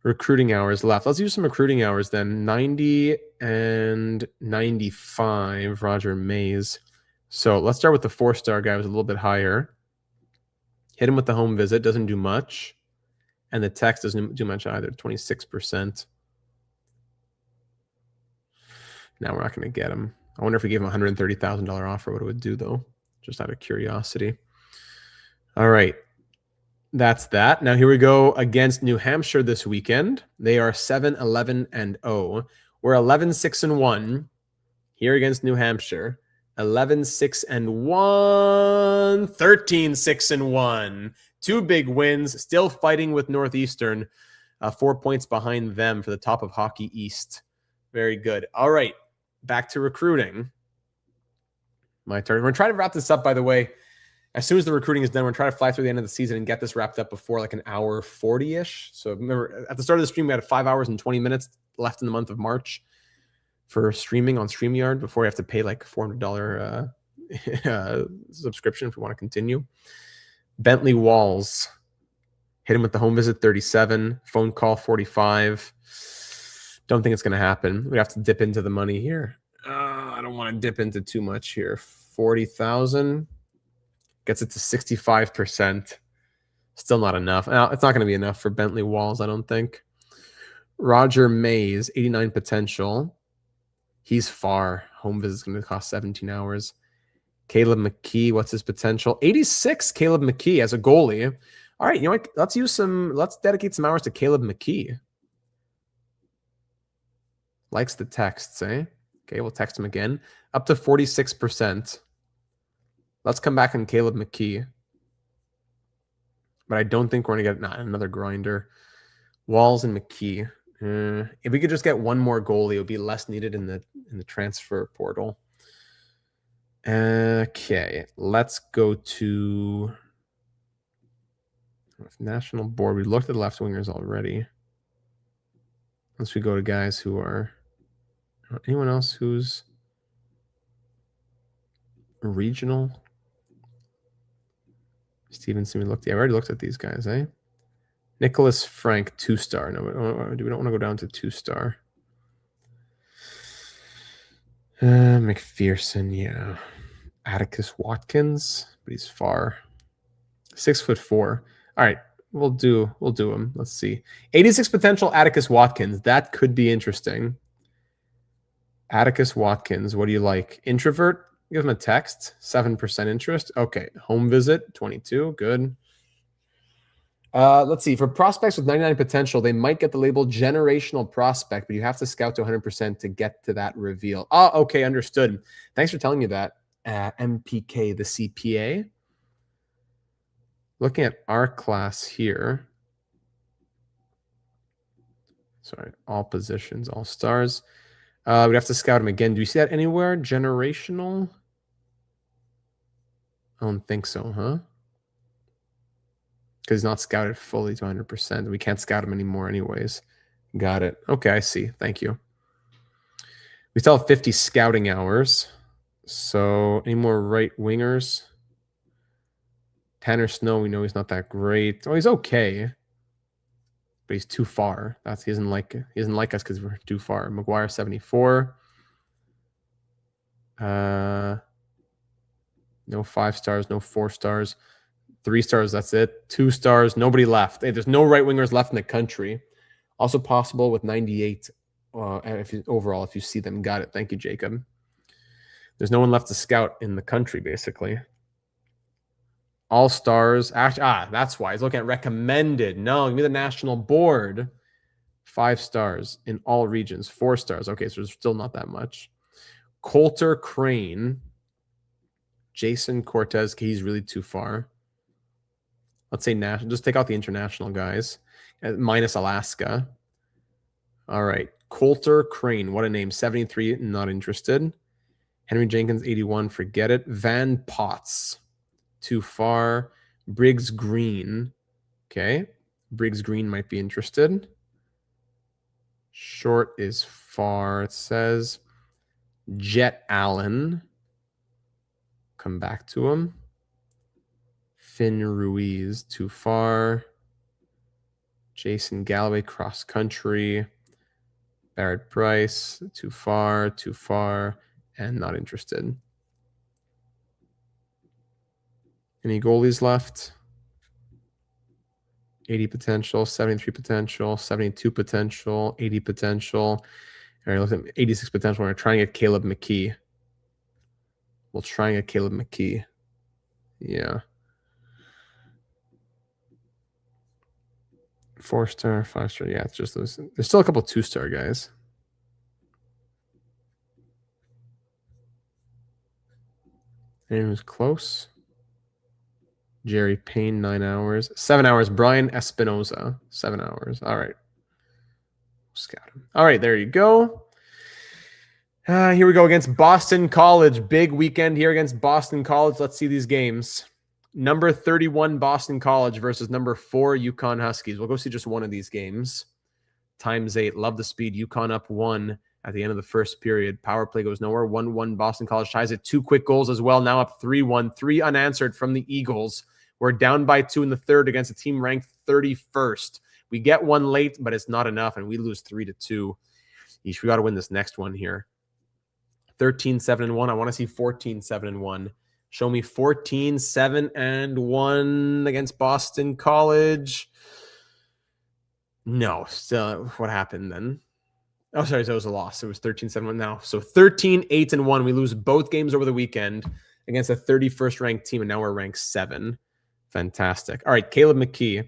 Recruiting hours left. Let's use some recruiting hours then. 90 and 95. Roger Mays. So let's start with the 4-star guy who's a little bit higher. Hit him with the home visit. Doesn't do much. And the text doesn't do much either. 26%. Now we're not going to get him. I wonder if we gave him a $130,000 offer, what it would do, though. Just out of curiosity. All right. That's that. Now here we go against New Hampshire this weekend. They are 7-11-0. We're 11-6-1 here against New Hampshire. 11-6-1, 13-6-1. 2 big wins. Still fighting with Northeastern. 4 points behind them for the top of Hockey East. Very good. All right. Back to recruiting. My turn. We're going to try to wrap this up, by the way. As soon as the recruiting is done, we're trying to fly through the end of the season and get this wrapped up before like an hour 40-ish. So remember, at the start of the stream, we had 5 hours and 20 minutes left in the month of March for streaming on StreamYard before we have to pay like $400 subscription if we want to continue. Bentley Walls. Hit him with the home visit 37, phone call 45. Don't think it's going to happen. We have to dip into the money here. I don't want to dip into too much here. 40,000 gets it to 65%. Still not enough. It's not going to be enough for Bentley Walls, I don't think. Roger Mays, 89 potential. He's far. Home visit is going to cost 17 hours. Caleb McKee, what's his potential? 86, Caleb McKee as a goalie. All right, you know what? Let's dedicate some hours to Caleb McKee. Likes the texts, eh? Okay, we'll text him again. Up to 46%. Let's come back on Caleb McKee. But I don't think we're going to get another grinder. Walls and McKee. If we could just get one more goalie, it would be less needed in the transfer portal. Okay, let's go to national board. We looked at left wingers already. Once we go to guys who are anyone else who's regional. Stevenson, we already looked at these guys, eh? Nicholas Frank, 2-star. No, we don't want to go down to 2-star. McPherson, yeah. Atticus Watkins, but he's far. 6'4". All right, we'll do him. Let's see. 86 potential Atticus Watkins. That could be interesting. Atticus Watkins, what do you like? Introvert? Give him a text. 7% interest. Okay. Home visit, 22. Good. Let's see. For prospects with 99 potential, they might get the label generational prospect, but you have to scout to 100% to get to that reveal. Oh, okay. Understood. Thanks for telling me that. MPK, the CPA. Looking at our class here. Sorry, all positions, all stars. We'd have to scout him again. Do you see that anywhere? Generational? I don't think so, huh? Because he's not scouted fully to 100%. We can't scout him anymore anyways. Got it. Okay, I see. Thank you. We still have 50 scouting hours. So any more right wingers? Tanner Snow, we know he's not that great. Oh, he's okay. But he's too far. He doesn't like us because we're too far. McGuire 74. No 5 stars, no 4 stars. 3 stars, that's it. 2 stars, nobody left. Hey, there's no right wingers left in the country. Also possible with 98 overall if you see them. Got it. Thank you, Jacob. There's no one left to scout in the country, basically. All stars. That's why. He's looking at recommended. No, give me the national board. 5 stars in all regions. 4 stars. Okay, so there's still not that much. Coulter Crane. Jason Cortez. He's really too far. Let's say national. Just take out the international guys. Minus Alaska. All right. Coulter Crane. What a name. 73. Not interested. Henry Jenkins, 81. Forget it. Van Potts. Too far. Briggs Green. Okay. Briggs Green might be interested. Short is far, it says. Jet Allen. Come back to him. Finn Ruiz, too far. Jason Galloway, cross country. Barrett Price, too far, and not interested. Any goalies left? 80 potential, 73 potential, 72 potential, 80 potential. All right, look at 86 potential. We're trying to get Caleb McKee. We'll try and get Caleb McKee. Yeah. 4-star, 5-star. Yeah, it's just those. There's still a couple 2-star guys. Anyone who's close? Jerry Payne, 9 hours. 7 hours. Brian Espinoza, 7 hours. All right. Scout him. All right, there you go. Here we go against Boston College. Big weekend here against Boston College. Let's see these games. Number 31 Boston College versus number 4 UConn Huskies. We'll go see just one of these games. ×8. Love the speed. UConn up 1 at the end of the first period. Power play goes nowhere. 1-1 Boston College ties it. 2 quick goals as well. Now up 3-1. 3 unanswered from the Eagles. We're down by 2 in the third against a team ranked 31st. We get one late, but it's not enough, and we lose 3-2. Eesh, we got to win this next one here. 13-7-1. I want to see 14-7-1. Show me 14-7-1 against Boston College. No. So what happened then? Oh, sorry. So it was a loss. It was 13-7-1 now. So 13-8-1. We lose both games over the weekend against a 31st ranked team, and now we're ranked 7. Fantastic. All right, Caleb McKee.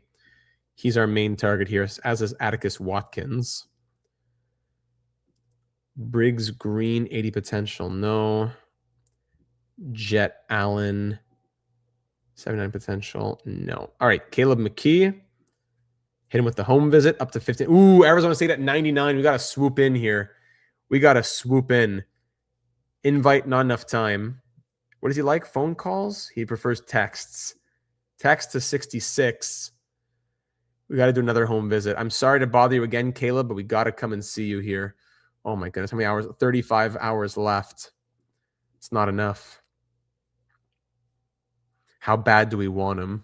He's our main target here, as is Atticus Watkins. Briggs Green, 80 potential. No. Jet Allen, 79 potential. No. All right, Caleb McKee. Hit him with the home visit up to 15. Ooh, Arizona State at 99. We got to swoop in here. We got to swoop in. Invite, not enough time. What does he like? Phone calls? He prefers texts. Text to 66. We got to do another home visit. I'm sorry to bother you again, Caleb, but we got to come and see you here. Oh my goodness, how many hours? 35 hours left. It's not enough. How bad do we want him?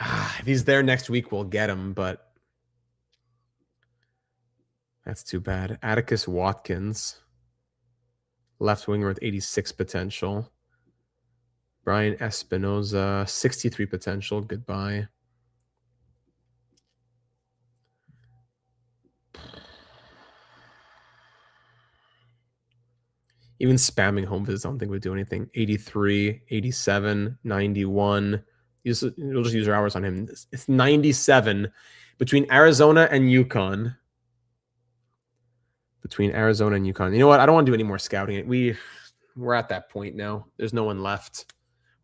If he's there next week, we'll get him, but that's too bad. Atticus Watkins, left winger with 86 potential. Brian Espinoza, 63 potential. Goodbye. Even spamming home visits, I don't think would do anything. 83, 87, 91. We'll just use our hours on him. It's 97 between Arizona and UConn. Between Arizona and UConn. You know what? I don't want to do any more scouting. We're at that point now. There's no one left.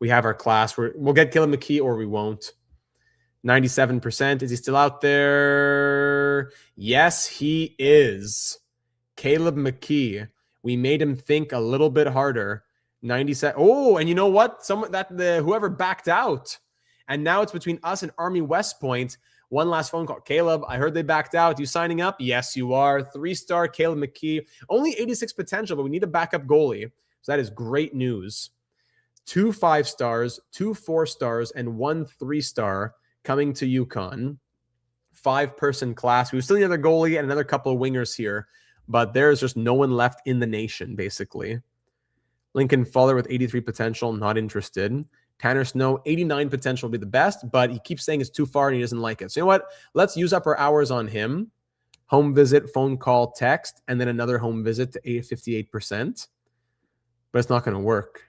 We have our class. We'll get Caleb McKee or we won't. 97%. Is he still out there? Yes, he is. Caleb McKee. We made him think a little bit harder. 97. Oh, and you know what? Whoever backed out. And now it's between us and Army West Point. One last phone call. Caleb, I heard they backed out. You signing up? Yes, you are. 3-star Caleb McKee. Only 86 potential, but we need a backup goalie. So that is great news. 2 5-stars, 2 4-stars, and 1 3-star coming to UConn. 5-person class. We still need another goalie and another couple of wingers here, but there's just no one left in the nation, basically. Lincoln Fuller with 83 potential, not interested. Tanner Snow, 89 potential would be the best, but he keeps saying it's too far and he doesn't like it. So you know what? Let's use up our hours on him. Home visit, phone call, text, and then another home visit to 58%. But it's not going to work.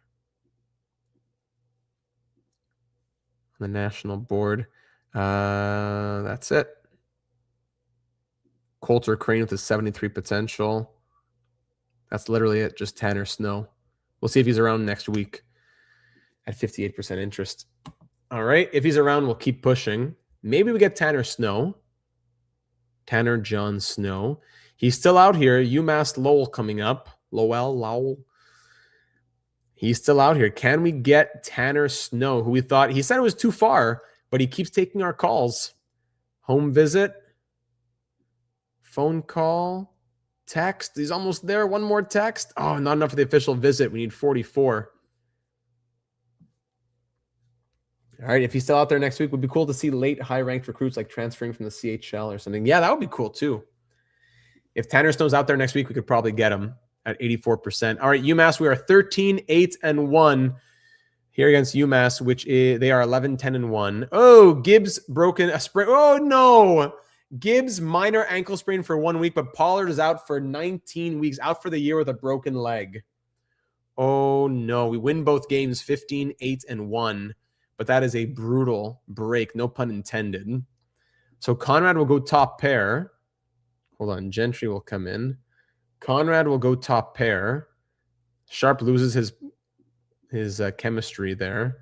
On the national board. That's it. Coulter Crane with his 73 potential. That's literally it. Just Tanner Snow. We'll see if he's around next week at 58% interest. All right. If he's around, we'll keep pushing. Maybe we get Tanner Snow. Tanner John Snow. He's still out here. UMass Lowell coming up. Lowell. He's still out here. Can we get Tanner Snow, who we thought, he said it was too far, but he keeps taking our calls. Home visit. Phone call. Text. He's almost there. One more text. Oh, not enough for the official visit. We need 44. All right. If he's still out there next week, it would be cool to see late high-ranked recruits like transferring from the CHL or something. Yeah, that would be cool too. If Tanner Snow's out there next week, we could probably get him at 84%. All right, UMass, we are 13-8-1 here against UMass, which is, they are 11-10-1. Oh, Gibbs broken a sprain. Oh, no. Gibbs, minor ankle sprain for 1 week, but Pollard is out for 19 weeks, out for the year with a broken leg. Oh, no. We win both games 15-8-1, but that is a brutal break, no pun intended. So Conrad will go top pair. Hold on. Gentry will come in. Conrad will go top pair. Sharp loses his chemistry there.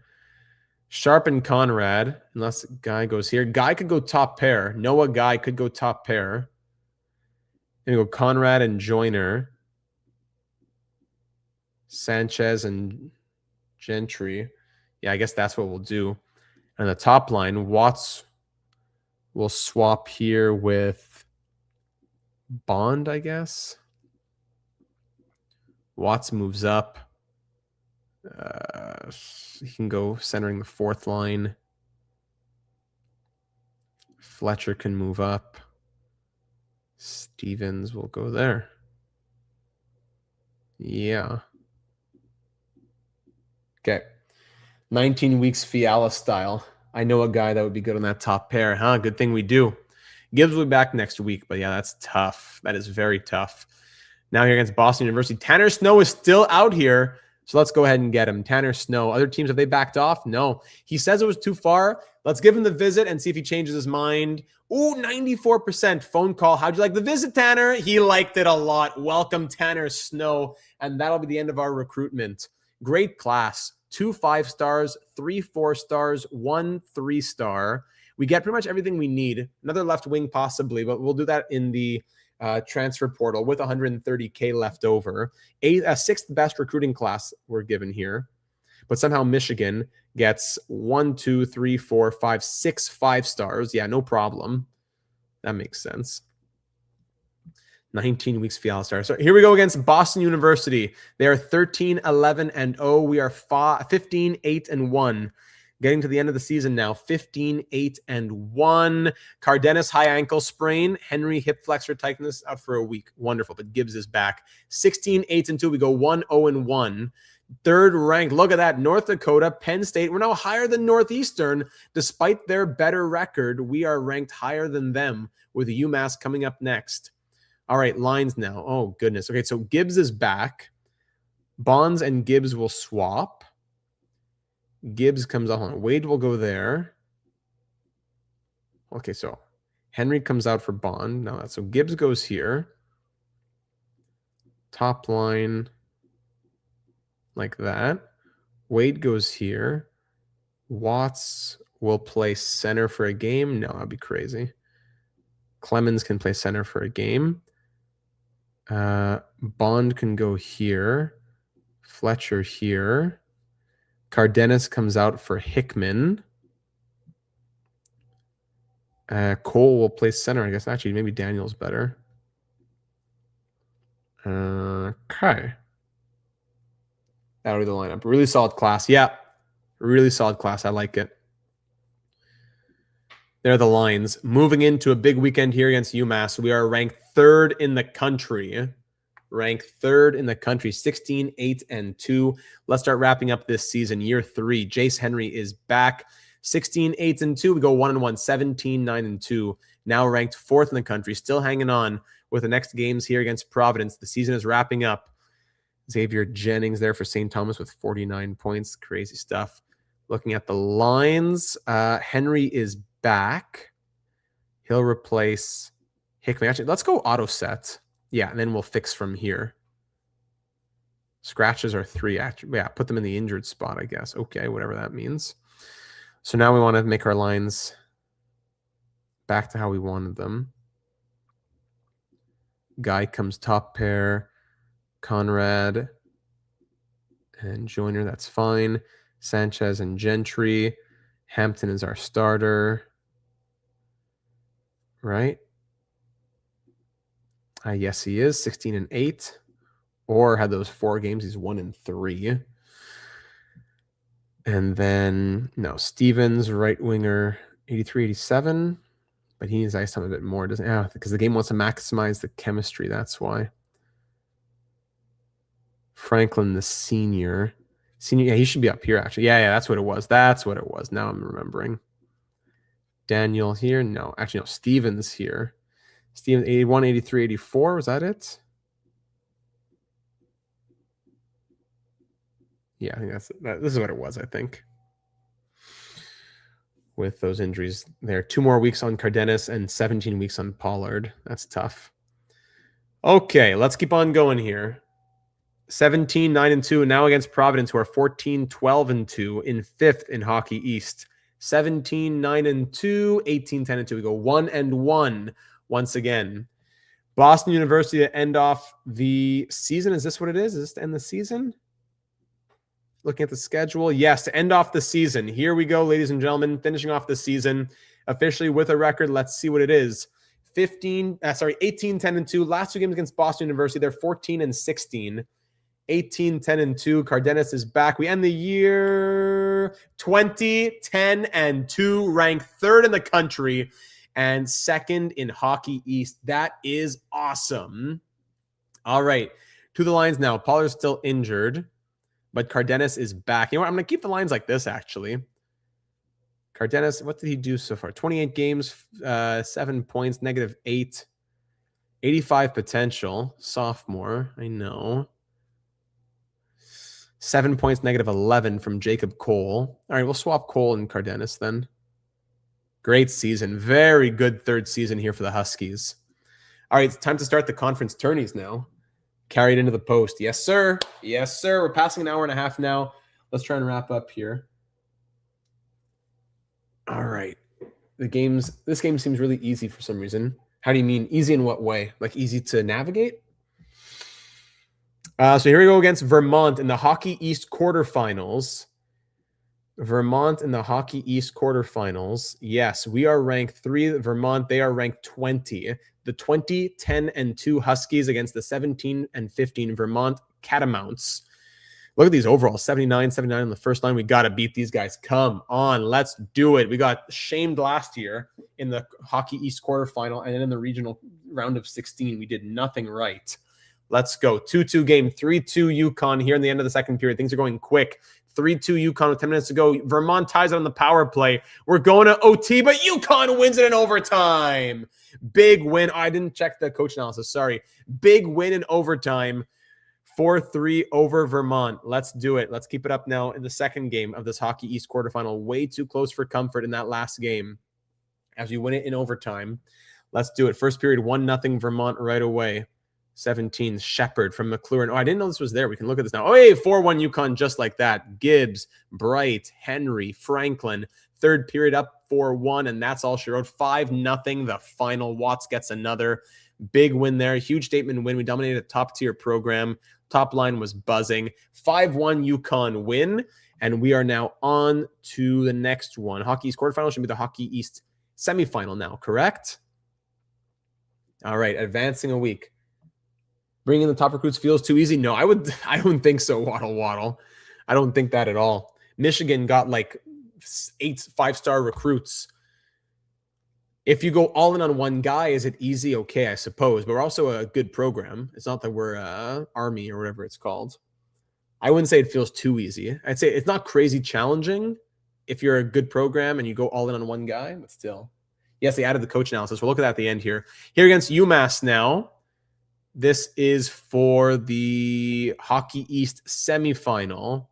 Sharp and Conrad, unless Guy goes here. Guy could go top pair. Noah Guy could go top pair. And go Conrad and Joyner. Sanchez and Gentry. Yeah, I guess that's what we'll do. And the top line, Watts will swap here with Bond, I guess. Watts moves up. He can go centering the fourth line. Fletcher can move up. Stevens will go there. Yeah. Okay. 19 weeks Fiala style. I know a guy that would be good on that top pair, huh? Good thing we do. Gibbs will be back next week, but yeah, that's tough. That is very tough. Now here against Boston University. Tanner Snow is still out here, so let's go ahead and get him. Tanner Snow. Other teams, have they backed off? No. He says it was too far. Let's give him the visit and see if he changes his mind. Ooh, 94% phone call. How'd you like the visit, Tanner? He liked it a lot. Welcome, Tanner Snow. And that'll be the end of our recruitment. Great class. 2 5-stars, 3 4-stars, 1 3-star. We get pretty much everything we need. Another left wing possibly, but we'll do that in the transfer portal with 130K left over. A sixth best recruiting class we're given here. But somehow Michigan gets 1, 2, 3, 4, 5, 6 5-stars. Yeah, no problem. That makes sense. 19 weeks Fiala star. So here we go against Boston University. They are 13, 11, and 0. We are 15, 8, and 1. Getting to the end of the season now, 15, 8, and 1. Cardenas high ankle sprain. Henry hip flexor tightness out for a week. Wonderful, but Gibbs is back. 16, 8, and 2. We go 1, 0, and 1. Third ranked. Look at that. North Dakota, Penn State. We're now higher than Northeastern. Despite their better record, we are ranked higher than them with UMass coming up next. All right, lines now. Oh, goodness. Okay, so Gibbs is back. Bonds and Gibbs will swap. Gibbs comes off on. Wade will go there. Okay, so Henry comes out for Bond. Now, so Gibbs goes here. Top line like that. Wade goes here. Watts will play center for a game. No, that'd be crazy. Clemens can play center for a game. Bond can go here. Fletcher here. Cardenas comes out for Hickman. Cole will play center. I guess actually maybe Daniel's better. Okay. That'll be the lineup. Really solid class. Yeah. Really solid class. I like it. There are the lines. Moving into a big weekend here against UMass. We are ranked 3rd in the country. Ranked 3rd in the country. 16, 8, and 2. Let's start wrapping up this season. Year 3. Jace Henry is back. 16, 8, and 2. We go 1-1. 17, 9, and 2. Now ranked 4th in the country. Still hanging on with the next games here against Providence. The season is wrapping up. Xavier Jennings there for St. Thomas with 49 points. Crazy stuff. Looking at the lines. Henry is back. He'll replace Hickman. Actually, let's go auto set. Yeah, and then we'll fix from here. Scratches are 3. Actually, yeah, put them in the injured spot, I guess. Okay, whatever that means. So now we want to make our lines back to how we wanted them. Guy comes top pair. Conrad and Joyner, that's fine. Sanchez and Gentry. Hampton is our starter. Right? Yes, he is. 16 and 8. Or had those 4 games, he's 1 and 3. And then, no, Stevens, right winger, 83, 87. But he needs ice time a bit more, doesn't he? Yeah, because the game wants to maximize the chemistry. That's why. Franklin, the senior. Yeah, he should be up here, actually. Yeah, that's what it was. That's what it was. Now I'm remembering. Daniel here. No, actually, no. Stevens here. Stevens, 81, 83, 84. Was that it? Yeah, I think this is what it was, I think. With those injuries there. 2 more weeks on Cardenas and 17 weeks on Pollard. That's tough. Okay, let's keep on going here. 17, 9, and 2. Now against Providence, who are 14, 12, and 2 in 5th in Hockey East. 17, 9, and 2, 18, 10, and 2. We go 1 and 1 once again. Boston University to end off the season. Is this what it is? Is this to end the season? Looking at the schedule. Yes, to end off the season. Here we go, ladies and gentlemen, finishing off the season officially with a record. Let's see what it is. 18, 10-2. Last 2 games against Boston University, they're 14-16. 18, 10-2. Cardenas is back. We end the year 20, 10-2, ranked 3rd in the country and 2nd in Hockey East. That is awesome. All right, to the lines now. Pollard's still injured, but Cardenas is back. You know what? I'm going to keep the lines like this, actually. Cardenas, what did he do so far? 28 games, 7 points, -8. 85 potential. Sophomore, I know. 7 points, -11 from Jacob Cole. All right, we'll swap Cole and Cardenas then. Great season. Very good 3rd season here for the Huskies. All right, it's time to start the conference tourneys now. Carried into the post. Yes, sir. Yes, sir. We're passing an hour and a half now. Let's try and wrap up here. All right. This game seems really easy for some reason. How do you mean easy in what way? Like easy to navigate? So here we go against Vermont in the Hockey East quarterfinals. Vermont in the Hockey East quarterfinals. Yes, we are ranked 3. Vermont, they are ranked 20. The 20, 10-2 Huskies against the 17-15 Vermont Catamounts. Look at these overalls. 79 on the first line. We got to beat these guys. Come on, let's do it. We got shamed last year in the Hockey East quarterfinal, and then in the regional round of 16, we did nothing right. Let's go. 2-2 game. 3-2 UConn here in the end of the second period. Things are going quick. 3-2 UConn with 10 minutes to go. Vermont ties it on the power play. We're going to OT, but UConn wins it in overtime. Big win. Oh, I didn't check the coach analysis. Sorry. Big win in overtime. 4-3 over Vermont. Let's do it. Let's keep it up now in the second game of this Hockey East quarterfinal. Way too close for comfort in that last game as we win it in overtime. Let's do it. First period, 1-0 Vermont right away. 17, Shepard from McLaurin. Oh, I didn't know this was there. We can look at this now. Oh, hey, 4-1 UConn just like that. Gibbs, Bright, Henry, Franklin. Third period up 4-1, and that's all she wrote. 5-0 the final. Watts gets another big win there. Huge statement win. We dominated a top-tier program. Top line was buzzing. 5-1 UConn win, and we are now on to the next one. Hockey East quarterfinal should be the Hockey East semifinal now, correct? All right, advancing a week. Bringing the top recruits feels too easy? No, I don't think so, Waddle. I don't think that at all. Michigan got like 8 5-star recruits. If you go all in on one guy, is it easy? Okay, I suppose. But we're also a good program. It's not that we're Army or whatever it's called. I wouldn't say it feels too easy. I'd say it's not crazy challenging if you're a good program and you go all in on one guy, but still. Yes, they added the coach analysis. We'll look at that at the end here. Here against UMass now. This is for the Hockey East semifinal.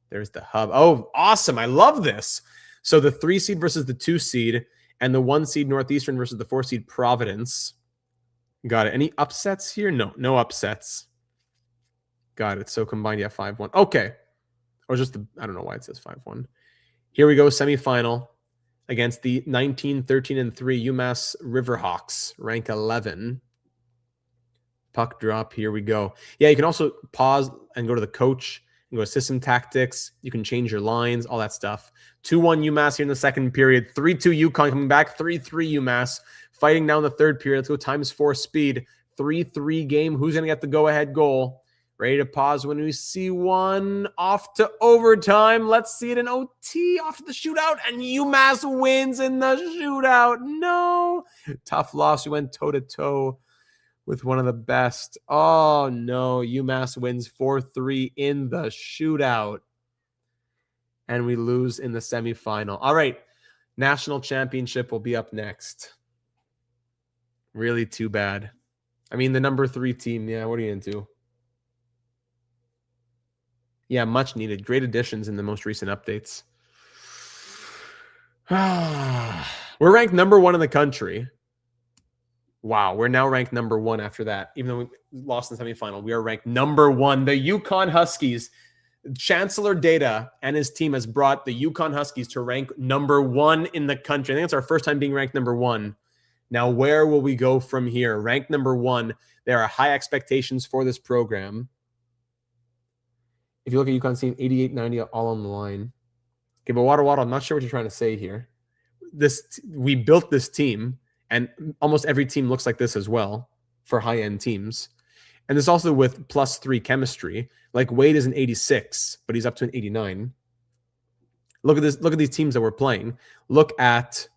There's the hub. Oh, awesome. I love this. So the 3 seed versus the 2 seed and the 1 seed Northeastern versus the 4 seed Providence. Got it. Any upsets here? No upsets. Got it. So combined, yeah, 5-1. Okay. Or just I don't know why it says 5-1. Here we go. Semifinal against the 19, 13-3 UMass Riverhawks, rank 11. Puck drop. Here we go. Yeah, you can also pause and go to the coach and go to system tactics. You can change your lines, all that stuff. 2-1 UMass here in the second period. 3-2 UConn coming back. 3-3 UMass fighting down the third period. Let's go times 4 speed. 3-3 game. Who's going to get the go-ahead goal? Ready to pause when we see one. Off to overtime. Let's see it in OT. Off to the shootout. And UMass wins in the shootout. No. Tough loss. We went toe-to-toe with one of the best. Oh, no. UMass wins 4-3 in the shootout. And we lose in the semifinal. All right. National championship will be up next. Really too bad. I mean, the number 3 team. Yeah, what are you into? Yeah, much needed. Great additions in the most recent updates. We're ranked number 1 in the country. Wow, we're now ranked number 1 after that. Even though we lost in the semifinal, we are ranked number 1. The UConn Huskies, Chancellor Data and his team has brought the UConn Huskies to rank number 1 in the country. I think it's our first time being ranked number 1. Now, where will we go from here? Ranked number 1. There are high expectations for this program. If you look at UConn team, 88, 90, all on the line. Okay, but Water, I'm not sure what you're trying to say here. We built this team, and almost every team looks like this as well for high-end teams. And this also with +3 chemistry. Like Wade is an 86, but he's up to an 89. Look at this. Look at these teams that we're playing. Look at,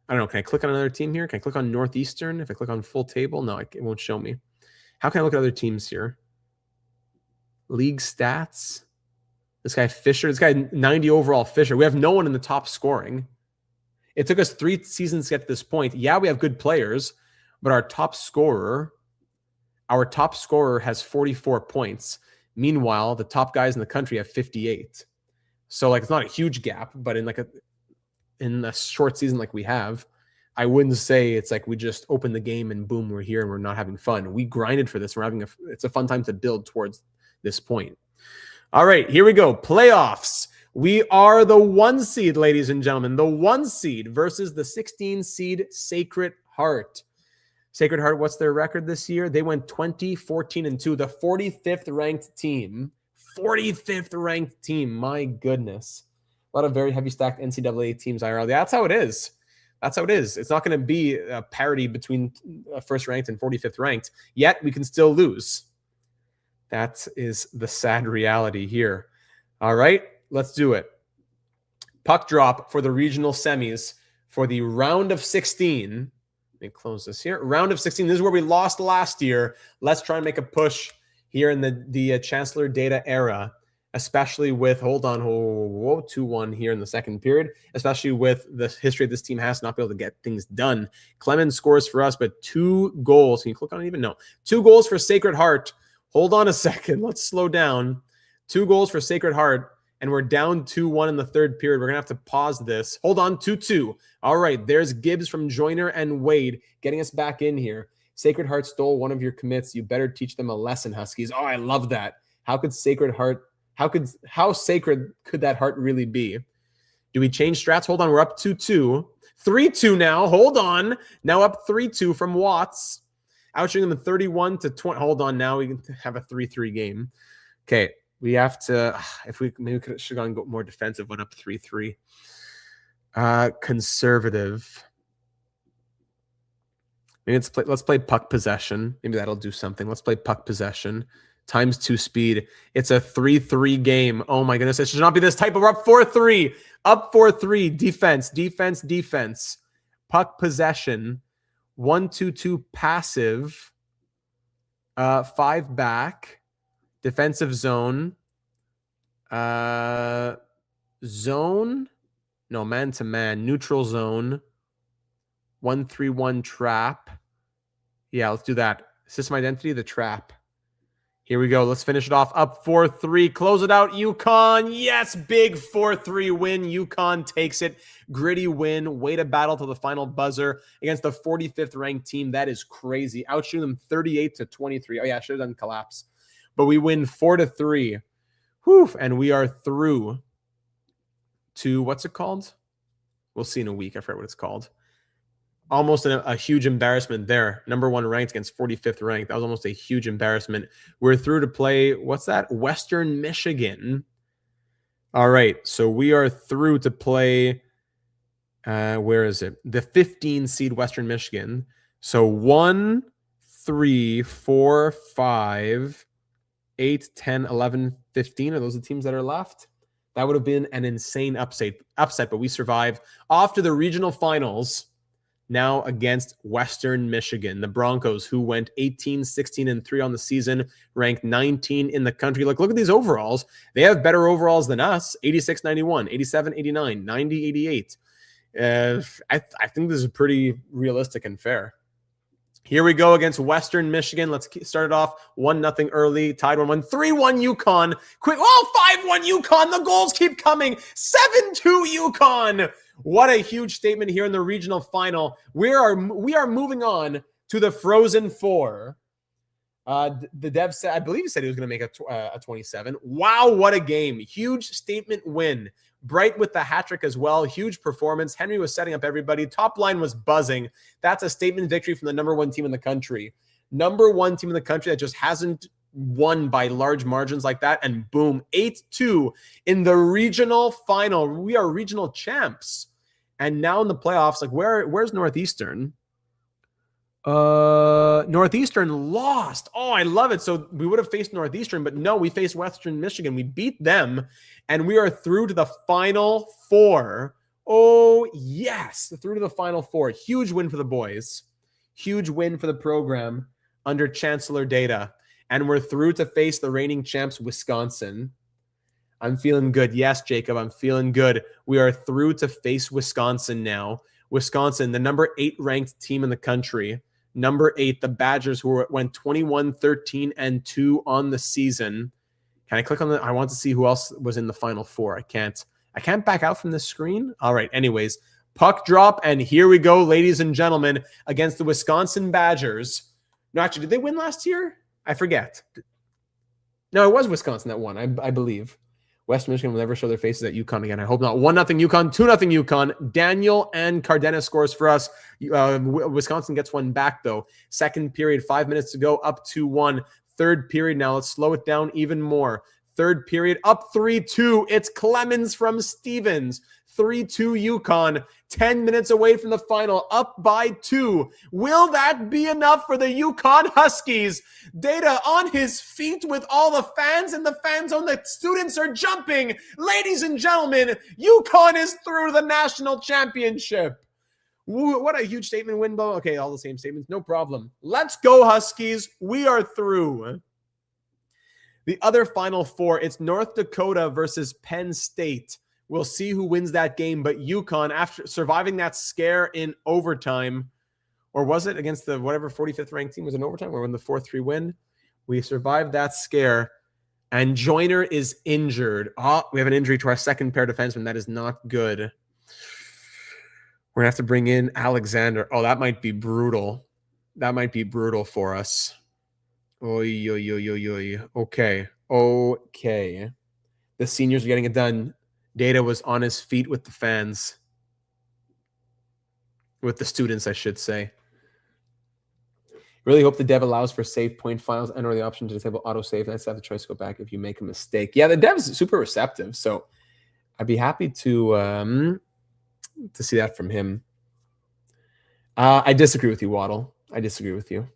I don't know, can I click on another team here? Can I click on Northeastern? If I click on full table, no, it won't show me. How can I look at other teams here? League stats. This guy Fisher, this guy 90 overall Fisher. We have no one in the top scoring. It took us 3 seasons to get to this point. Yeah, we have good players, but our top scorer has 44 points. Meanwhile, the top guys in the country have 58. So like it's not a huge gap, but in a short season like we have, I wouldn't say it's like we just open the game and boom, we're here and we're not having fun. We grinded for this. It's a fun time to build towards this point. All right, here we go. Playoffs. We are the 1 seed, ladies and gentlemen. The 1 seed versus the 16 seed Sacred Heart. Sacred Heart, what's their record this year? They went 20-14-2, the 45th ranked team. 45th ranked team. My goodness. A lot of very heavy stacked NCAA teams IRL. That's how it is. That's how it is. It's not going to be a parity between first ranked and 45th ranked. Yet we can still lose. That is the sad reality here. All right, let's do it. Puck drop for the regional semis for the round of 16. Let me close this here. Round of 16. This is where we lost last year. Let's try and make a push here in the Chancellor Data era, especially with, 2-1 here in the second period, especially with the history this team has to not be able to get things done. Clemens scores for us, but 2 goals. Can you click on it even? No. 2 goals for Sacred Heart. Hold on a second. Let's slow down. 2 goals for Sacred Heart, and we're down 2-1 in the third period. We're going to have to pause this. Hold on, 2-2. All right, there's Gibbs from Joyner and Wade getting us back in here. Sacred Heart stole one of your commits. You better teach them a lesson, Huskies. Oh, I love that. How sacred could that heart really be? Do we change strats? Hold on, we're up 2-2. 3-2 now. Hold on. Now up 3-2 from Watts. Outshooting them 31-20. Hold on, now we can have a 3-3 game. Okay, we have to, maybe we should have gone more defensive, went up 3-3. Conservative. Maybe let's play puck possession. Maybe that'll do something. Let's play puck possession. ×2 speed. It's a 3-3 game. Oh my goodness, it should not be this type. We're up 4-3. Up 4-3. Defense. Puck possession. 1-2-2 passive. 5 back. Defensive zone. Zone. No, man-to-man. Neutral zone. 1-3-1 trap. Yeah, let's do that. System identity, the trap. Here we go. Let's finish it off. Up 4-3. Close it out, UConn. Yes, big 4-3 win. UConn takes it. Gritty win. Way to battle to the final buzzer against the 45th ranked team. That is crazy. Outshooting them 38-23. Oh, yeah, I should have done collapse. But we win 4-3. Whew. And we are through to, what's it called? We'll see in a week. I forget what it's called. Almost a huge embarrassment there. Number 1 ranked against 45th ranked. That was almost a huge embarrassment. We're through to play, what's that? Western Michigan. All right, so we are through to play, where is it? The 15 seed Western Michigan. So 1, 3, 4, 5, 8, 10, 11, 15. Are those the teams that are left? That would have been an insane upset, but we survived. Off to the regional finals. Now against Western Michigan, the Broncos, who went 18-16-3 on the season, ranked 19 in the country. Look at these overalls. They have better overalls than us. 86-91, 87-89, 90-88. I think this is pretty realistic and fair. Here we go against Western Michigan. Let's start it off 1-0 early. Tied 1-1. 3-1 UConn. Quick. Oh, 5-1 UConn. The goals keep coming. 7-2 UConn. What a huge statement here in the regional final. We are moving on to the Frozen Four. The dev said, I believe he said he was going to make a 27. Wow, what a game. Huge statement win. Bright with the hat trick as well. Huge performance. Henry was setting up everybody. Top line was buzzing. That's a statement victory from the number one team in the country. Number one team in the country that just hasn't won by large margins like that. And boom, 8-2 in the regional final. We are regional champs. And now in the playoffs, like where's Northeastern? Northeastern lost. Oh, I love it. So we would have faced Northeastern, but no, we faced Western Michigan. We beat them, and we are through to the Final Four. Oh, yes, through to the Final Four. Huge win for the boys. Huge win for the program under Chancellor Data. And we're through to face the reigning champs, Wisconsin. I'm feeling good. Yes, Jacob, I'm feeling good. We are through to face Wisconsin now. Wisconsin, the number 8 ranked team in the country. Number 8, the Badgers, who went 21-13-2 on the season. Can I click on that? I want to see who else was in the Final Four. I can't back out from this screen. All right. Anyways, puck drop, and here we go, ladies and gentlemen, against the Wisconsin Badgers. No, actually, did they win last year? I forget. No, it was Wisconsin that won, I believe. West Michigan will never show their faces at UConn again. I hope not. 1-0 UConn, 2-0 UConn. Daniel and Cardenas scores for us. Wisconsin gets one back, though. Second period, 5 minutes to go, up 2-1. Third period now. Let's slow it down even more. Third period, up 3-2. It's Clemens from Stevens. 3-2 UConn. 10 minutes away from the final, up by 2. Will that be enough for the UConn Huskies? Data on his feet with all the fans in the fan zone. The students are jumping. Ladies and gentlemen, UConn is through the national championship. What a huge statement win, though. Okay, all the same statements. No problem. Let's go, Huskies. We are through. The other Final Four, it's North Dakota versus Penn State. We'll see who wins that game, but UConn, after surviving that scare in overtime, or was it against the whatever 45th ranked team was in overtime, or when the 4-3 win, we survived that scare, and Joyner is injured. Oh, we have an injury to our second pair defenseman. That is not good. We're going to have to bring in Alexander. Oh, that might be brutal. That might be brutal for us. Oy, oy, oy, oy, oy. Okay. Okay. The seniors are getting it done. Data was on his feet with the fans. With the students, I should say. Really hope the dev allows for save point files and or the option to disable autosave. Nice to have the choice to go back if you make a mistake. Yeah, the dev's super receptive, so I'd be happy to see that from him. I disagree with you, Waddle. I disagree with you.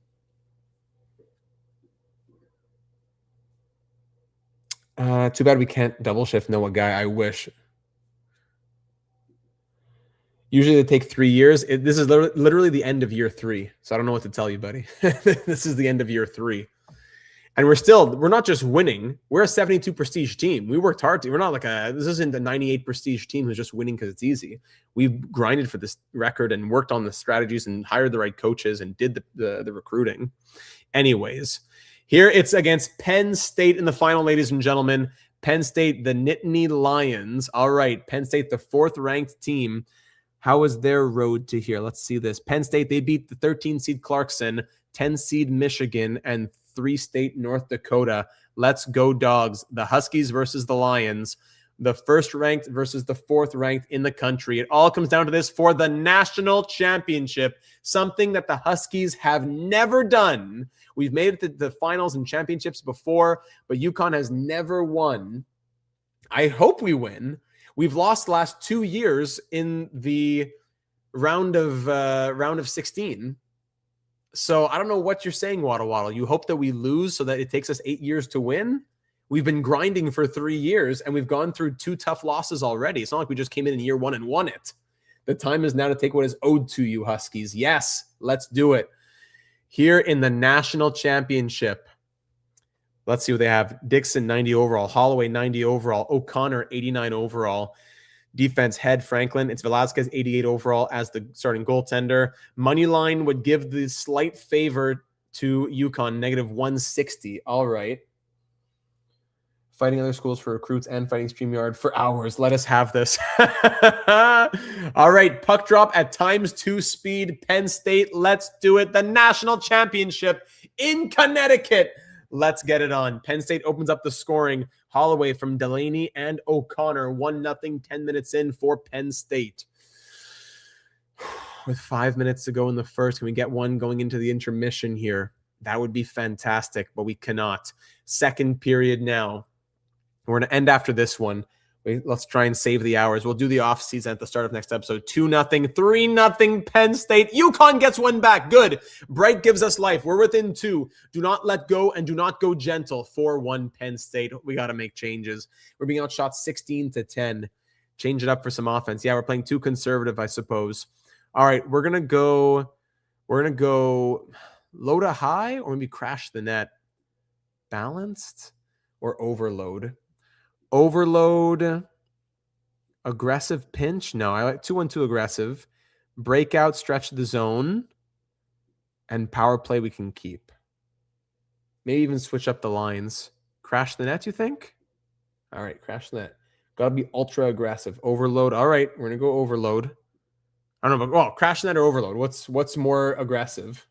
Too bad we can't double shift Noah Guy. I wish. Usually they take 3 years. This is literally the end of year 3. So I don't know what to tell you, buddy. This is the end of year 3. And we're not just winning. We're a 72 prestige team. We worked hard. We're not like this isn't a 98 prestige team who's just winning because it's easy. We've grinded for this record and worked on the strategies and hired the right coaches and did the recruiting. Anyways, here it's against Penn State in the final, ladies and gentlemen. Penn State, the Nittany Lions. All right, Penn State, the 4th ranked team. How was their road to here? Let's see this. Penn State, they beat the 13 seed Clarkson, 10 seed Michigan, and 3 state North Dakota. Let's go, Dogs. The Huskies versus the Lions. The 1st ranked versus the 4th ranked in the country. It all comes down to this for the national championship, something that the Huskies have never done. We've made it to the finals and championships before, but UConn has never won. I hope we win. We've lost the last 2 years in the round of 16. So I don't know what you're saying, Waddle Waddle. You hope that we lose so that it takes us 8 years to win? We've been grinding for 3 years, and we've gone through 2 tough losses already. It's not like we just came in year 1 and won it. The time is now to take what is owed to you, Huskies. Yes, let's do it. Here in the national championship, let's see what they have. Dixon, 90 overall. Holloway, 90 overall. O'Connor, 89 overall. Defense, Head, Franklin. It's Velasquez, 88 overall as the starting goaltender. Moneyline would give the slight favor to UConn, -160. All right. Fighting other schools for recruits and fighting StreamYard for hours. Let us have this. All right, puck drop at ×2 speed. Penn State, let's do it. The national championship in Connecticut. Let's get it on. Penn State opens up the scoring. Holloway from Delaney and O'Connor. 1-0, 10 minutes in for Penn State. With 5 minutes to go in the first, can we get one going into the intermission here? That would be fantastic, but we cannot. Second period now. We're going to end after this one. Let's try and save the hours. We'll do the offseason at the start of next episode. 2-0, 3-0 Penn State. UConn gets one back. Good. Bright gives us life. We're within 2. Do not let go and do not go gentle. 4-1 Penn State. We got to make changes. We're being outshot 16-10. Change it up for some offense. Yeah, we're playing too conservative, I suppose. All right, we're going to go low to high or maybe crash the net. Balanced or overload? Overload, aggressive pinch. No, I like 2-1-2 aggressive. Breakout, stretch the zone, and power play we can keep. Maybe even switch up the lines. Crash the net, you think? All right, crash the net. Got to be ultra aggressive. Overload. All right, we're going to go overload. I don't know, but crash the net or overload. What's more aggressive?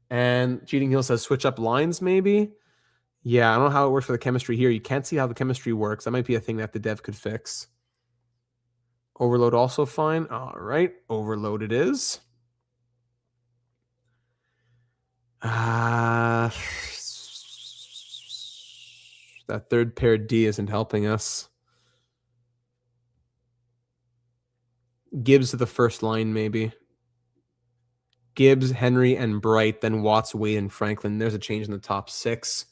And Cheating Heel says switch up lines maybe. Yeah, I don't know how it works for the chemistry here. You can't see how the chemistry works. That might be a thing that the dev could fix. Overload also fine. All right, overload it is. That third pair D isn't helping us. Gibbs to the first line maybe. Gibbs, Henry, and Bright, then Watts, Wade, and Franklin. There's a change in the top 6.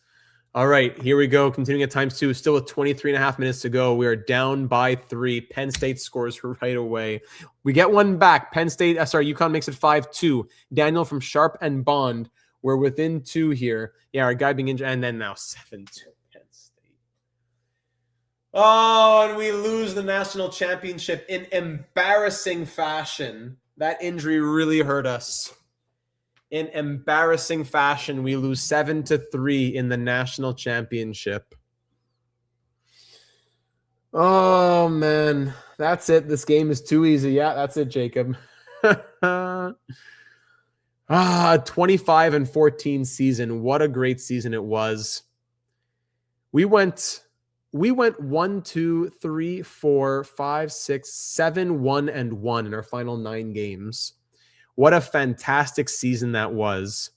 All right, here we go. Continuing at ×2, still with 23.5 minutes to go. We are down by 3. Penn State scores right away. We get one back. UConn makes it 5-2. Daniel from Sharp and Bond. We're within 2 here. Yeah, our guy being injured. And then now 7-2 Penn State. Oh, and we lose the national championship in embarrassing fashion. That injury really hurt us. In embarrassing fashion, we lose 7-3 in the national championship. Oh, man. That's it. This game is too easy. Yeah, that's it, Jacob. 25-14 season. What a great season it was. We went 1, 2, 3, 4, 5, 6, 7, 1-1 in our final 9 games. What a fantastic season that was.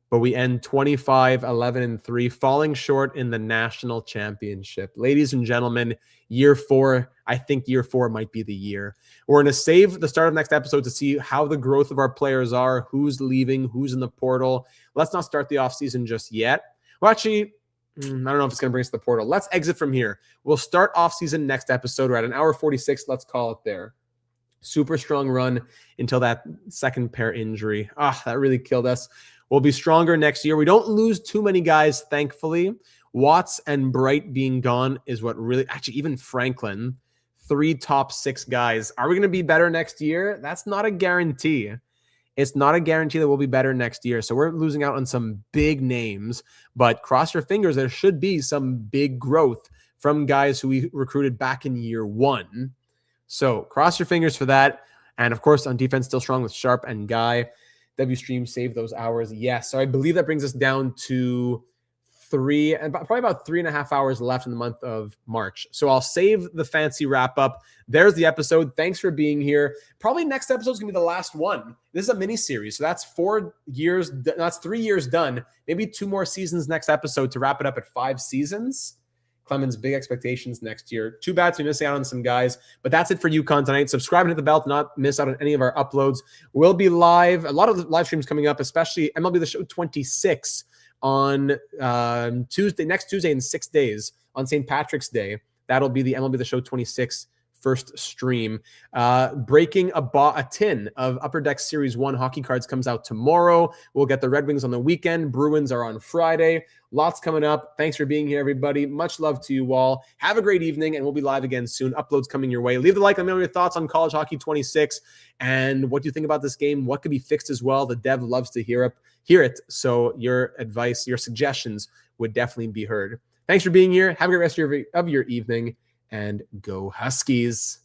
But we end 25-11-3, falling short in the national championship. Ladies and gentlemen, year 4, I think year 4 might be the year. We're going to save the start of next episode to see how the growth of our players are, who's leaving, who's in the portal. Let's not start the offseason just yet. Well, actually, I don't know if it's going to bring us to the portal. Let's exit from here. We'll start offseason next episode. We're at 1:46. Let's call it there. Super strong run until that second pair injury. That really killed us. We'll be stronger next year. We don't lose too many guys, thankfully. Watts and Bright being gone is what really... Actually, even Franklin. 3 top 6 guys. Are we going to be better next year? That's not a guarantee. It's not a guarantee that we'll be better next year. So we're losing out on some big names. But cross your fingers, there should be some big growth from guys who we recruited back in year 1. So cross your fingers for that. And of course, on defense, still strong with Sharp and Guy. WStream saved those hours. Yes. So I believe that brings us down to 3 and probably about 3.5 hours left in the month of March. So I'll save the fancy wrap up. There's the episode. Thanks for being here. Probably next episode is going to be the last one. This is a mini series. So that's 4 years. That's 3 years done. Maybe 2 more seasons next episode to wrap it up at 5 seasons. Clemens, big expectations next year. Too bad to be missing out on some guys, but that's it for UConn tonight. Subscribe and hit the bell to not miss out on any of our uploads. We'll be live. A lot of live streams coming up, especially MLB The Show 26 on next Tuesday in 6 days on St. Patrick's Day. That'll be the MLB The Show 26 first stream. Breaking a tin of Upper Deck Series 1 hockey cards comes out tomorrow. We'll get the Red Wings on the weekend. Bruins are on Friday. Lots coming up. Thanks for being here, everybody. Much love to you all. Have a great evening, and we'll be live again soon. Uploads coming your way. Leave the like. Let me know your thoughts on College Hockey 26 and what do you think about this game. What could be fixed as well? The dev loves to hear it. So your advice, your suggestions would definitely be heard. Thanks for being here. Have a great rest of your evening, and go Huskies.